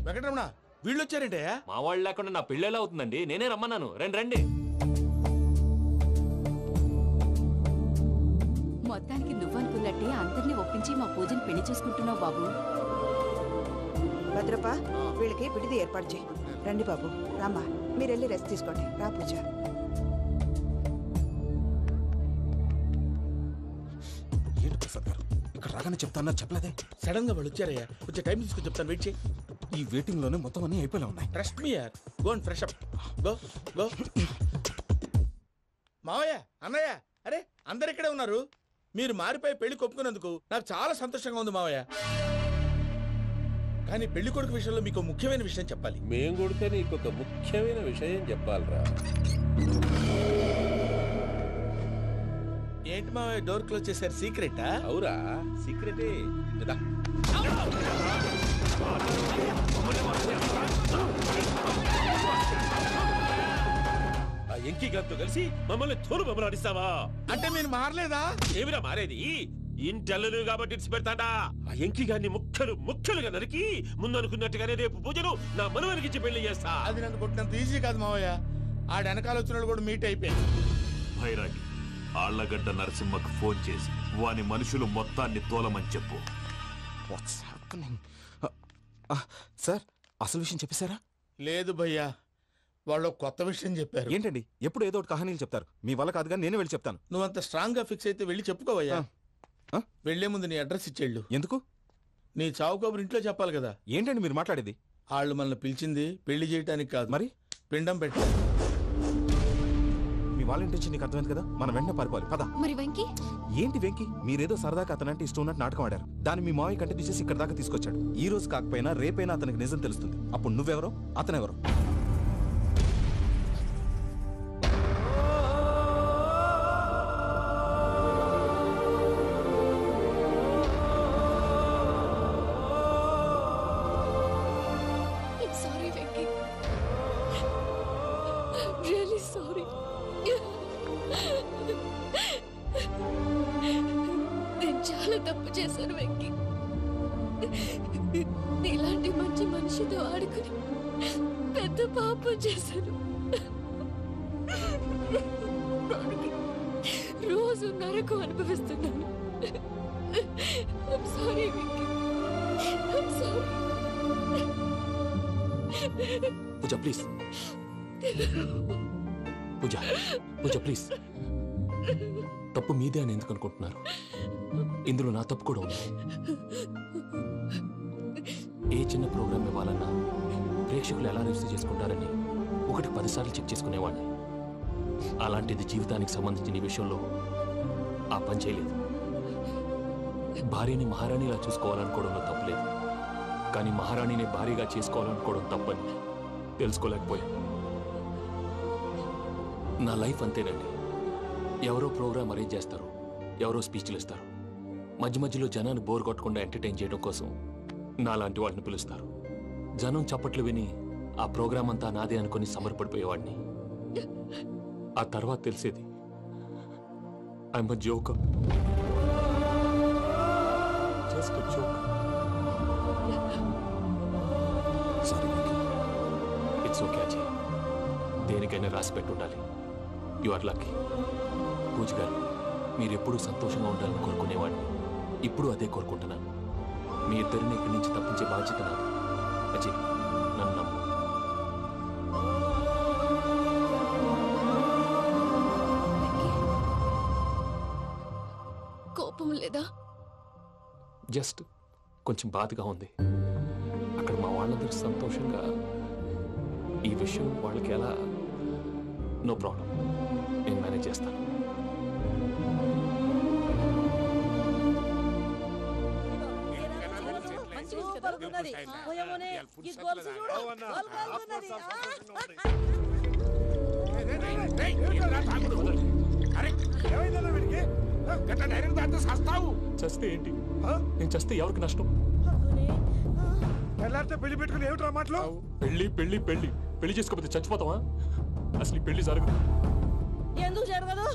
వెంకటరమణ వీళ్ళు వచ్చారంటే మా వాళ్ళు లేకుండా నా పెళ్ళేలా అవుతుందండి. నేనే రమ్మన్నాను. రండి రండి. మొత్తానికి నువ్వనుకున్నట్టే అందరినీ ఒప్పించి మా పూజని పెళ్లి చేసుకుంటున్నావు బాబు. భద్రప వీళ్ళకి విడిది ఏర్పాటు చేయి. రండి బాబు. రామ్మా మీరు వెళ్ళి రెస్ట్ తీసుకోండి. రా పూజ. ఏంటి ప్రసాద్ గారు ఇక్కడ రాగానే చెప్తాను చెప్పలేదే? సడన్ గా వాళ్ళు వచ్చారయ్యా. కొంచెం టైం తీసుకొని చెప్తాను. వెయిట్ చేయి. ఈ వెయిటింగ్ లోనే మొత్తం అన్ని అయిపోయినా ఉన్నాయి. ట్రస్ట్ మీ యార్. Go and fresh up. Go go. మావయ్య, అన్నయ్య, అరే అందరు ఇక్కడే ఉన్నారు. మీరు మారిపోయి పెళ్లి కొప్పుకున్నందుకు నాకు చాలా సంతోషంగా ఉంది మావయ్య. కానీ పెళ్లి కొడుకు విషయంలో మీకు ముఖ్యమైన విషయం చెప్పాలి. మేం కొడుక నీకు ఒక ముఖ్యమైన విషయం చెప్పాలరా. ఏంటి మా డోర్ క్లోజ్ చేశారు? సీక్రెటా? అవురా సీక్రెటే కదా. ఆ ఎంకి గారితో కలిసి మమ్మల్ని తోలు బొమ్మలాడిస్తావా? అంటే మీరు మారలేదా? ఏమిరా మారేది? ఇంటల్లు కాబట్టి ఇడిచి పెడతాడా? ఆ ఎంకి గారిని ముక్కలుగా నరికి ముందనుకున్నట్టుగానే రేపు పూజను నా మనవనికిచ్చి పెళ్లి చేస్తా. అది నన్ను కొట్టినంత ఈజీ కాదు మావయ్య. ఆ వెనకాల వచ్చిన వాళ్ళు కూడా మీట్ అయిపోయింది. భైరాగి ఆళ్లగడ్డ నరసింహకు ఫోన్ చేసి వాని మనుషులు మొత్తాన్ని తోలమని చెప్పు. సార్ అసలు విషయం చెప్పేశారా? లేదు భయ్యా, వాళ్ళు కొత్త విషయం చెప్పారు. ఏంటండి ఎప్పుడు ఏదో ఒకటి కహానీలు చెప్తారు. మీ వల్ల కాదుగా నేనే వెళ్ళి చెప్తాను. నువ్వంత స్ట్రాంగ్ గా ఫిక్స్ అయితే వెళ్ళి చెప్పుకోవయ్యా. వెళ్లే ముందు నీ అడ్రస్ ఇచ్చేళ్ళు. ఎందుకు? నీ చావు కబురు ఇంట్లో చెప్పాలి కదా. ఏంటండి మీరు మాట్లాడేది? వాళ్ళు మనల్ని పిలిచింది పెళ్లి చేయటానికి కాదు, మరి పిండం పెట్టి. మీ వాళ్ళ ఇంటి నీకు అర్థమైంది కదా, మనం వెంటనే పారిపోవాలి. పద. మరి వెంకీ? ఏంటి వెంకీ? మీరేదో సరదాగా అతనంటే ఇష్టం ఉన్నట్టు నాటకం ఆడారు. దాన్ని మీ మావయ్య కంటే తీసేసి ఇక్కడ దాకా తీసుకొచ్చాడు. ఈ రోజు కాకపోయినా రేపైనా అతనికి నిజం తెలుస్తుంది. అప్పుడు నువ్వెవరో అతనెవరో. నేను చాలా తప్పు చేశాను వెంకీ. నీలాంటి మంచి మనిషితో ఆడుకుని పెద్ద పాపం చేశాను. రోజు నరకం అనుభవిస్తున్నాను. I'm sorry, Venky. I'm sorry. Pooja please. Pooja please. తప్పు మీదే అని ఎందుకు అనుకుంటున్నారు? ఇందులో నా తప్పు కూడా ఉంది. ఏ చిన్న ప్రోగ్రామ్ ఇవ్వాలన్నా ప్రేక్షకులు ఎలా రిసీవ్ చేసుకుంటారని 1-10 సార్లు చెక్ చేసుకునేవాడిని. అలాంటిది జీవితానికి సంబంధించిన ఈ విషయంలో ఆ పని చేయలేదు. భార్యని మహారాణిలా చూసుకోవాలనుకోవడంలో తప్పులేదు, కానీ మహారాణిని భార్యగా చేసుకోవాలనుకోవడం తప్పని తెలుసుకోలేకపోయాను. నా లైఫ్ అంతేనండి. ఎవరో ప్రోగ్రామ్ అరేంజ్ చేస్తారు, ఎవరో స్పీచ్లు ఇస్తారు. మధ్య మధ్యలో జనాన్ని బోర్ కొట్టకుండా ఎంటర్టైన్ చేయడం కోసం నాలాంటి వాళ్ళని పిలుస్తారు. జనం చప్పట్లు విని ఆ ప్రోగ్రామ్ అంతా నాదే అనుకుని సమర్పడిపోయేవాడిని. ఆ తర్వాత తెలిసేది I'm a joker. Just a joker. Sorry, it's okay Ajay. దేనికైనా రాసి పెట్టుండాలి. You are lucky. Pooja garu, మీరెప్పుడూ సంతోషంగా ఉండాలని కోరుకునేవాడిని. ఇప్పుడు అదే కోరుకుంటున్నాను. మీ ఇద్దరిని ఇక్కడి నుంచి తప్పించే బాధ్యత నాది. అజయ్, నన్ను నమ్ము. కోపం లేదా? జస్ట్ కొంచెం బాధగా ఉంది. అక్కడ మా వాళ్ళందరూ సంతోషంగా ఈ విషయం వాళ్ళకి ఎలా. నో ప్రాబ్లం, నేను మేనేజ్ చేస్తాను. చస్తే ఏంటి? నేను చస్తే ఎవరికి నష్టం? పెళ్లి పెట్టుకుని ఏమిట్రా మాటలు? పెళ్లి పెళ్లి పెళ్లి పెళ్లి చేసుకోకపోతే చచ్చిపోతావా? అసలు ఈ పెళ్లి జరగదు. ఎందుకు జరగదు?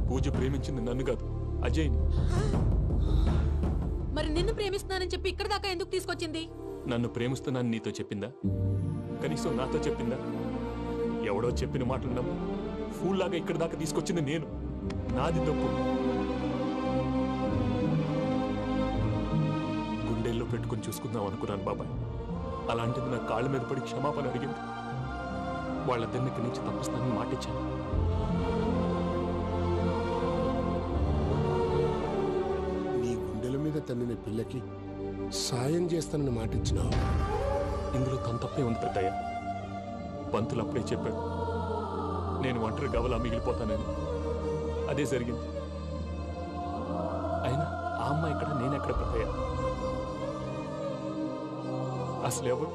పూజ ప్రేమించింది నన్ను కాదు, అజయ్ని. మరి నిన్ను ప్రేమిస్తున్నానని చెప్పి ఇక్కడ దాకా ఎందుకు తీసుకొచ్చింది? నన్ను ప్రేమిస్తున్నాను నీతో చెప్పిందా? కనీసం నాతో చెప్పిందా? ఎవడో చెప్పిన మాటలు నమ్ము ఫూల్ లాగా ఇక్కడ దాకా తీసుకొచ్చింది నేను. నాది తప్పు. గుండెల్లో పెట్టుకుని చూసుకుందాం అనుకున్నాను బాబాయ్. అలాంటిది నా కాళ్ళ మీద పడి క్షమాపణ అడిగింది. వాళ్ళిద్దరిని ఇక్కడి నుంచి తప్పిస్తానని మాటిచ్చాను. నీ గుండెల మీద తన్నిన పిల్లకి సాయం చేస్తానని మాటిచ్చినావు. ఇందులో తన తప్పే ఉంది పెద్దయ్య. పంతులు అప్పుడే చెప్పాడు నేను ఒంటరి గవలా మిగిలిపోతానని. అదే జరిగింది. అయినా ఆ అమ్మాయి ఇక్కడ, నేనెక్కడ పెద్దయ్య? అసలు ఎవరు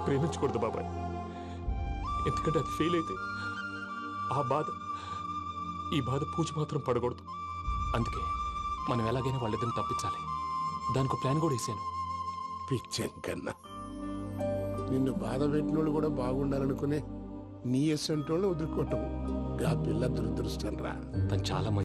ప్రేమించకూడదు బాబాయ్. ఎందుకంటే అది ఫెయిల్ అయితే ఈ బాధ పూజ మాత్రం పడకూడదు. అందుకే మనం ఎలాగైనా వాళ్ళిద్దరిని తప్పించాలి. దానికి ప్లాన్ కూడా వేసాను. పిచ్చం కన్నా నిన్ను బాధ పెట్టినోళ్ళు కూడా బాగుండాలనుకునే నీ ఎస్సంటోళ్ళు వదులుకోవటం ఆ పిల్ల దురదృష్టం రా. తను చాలా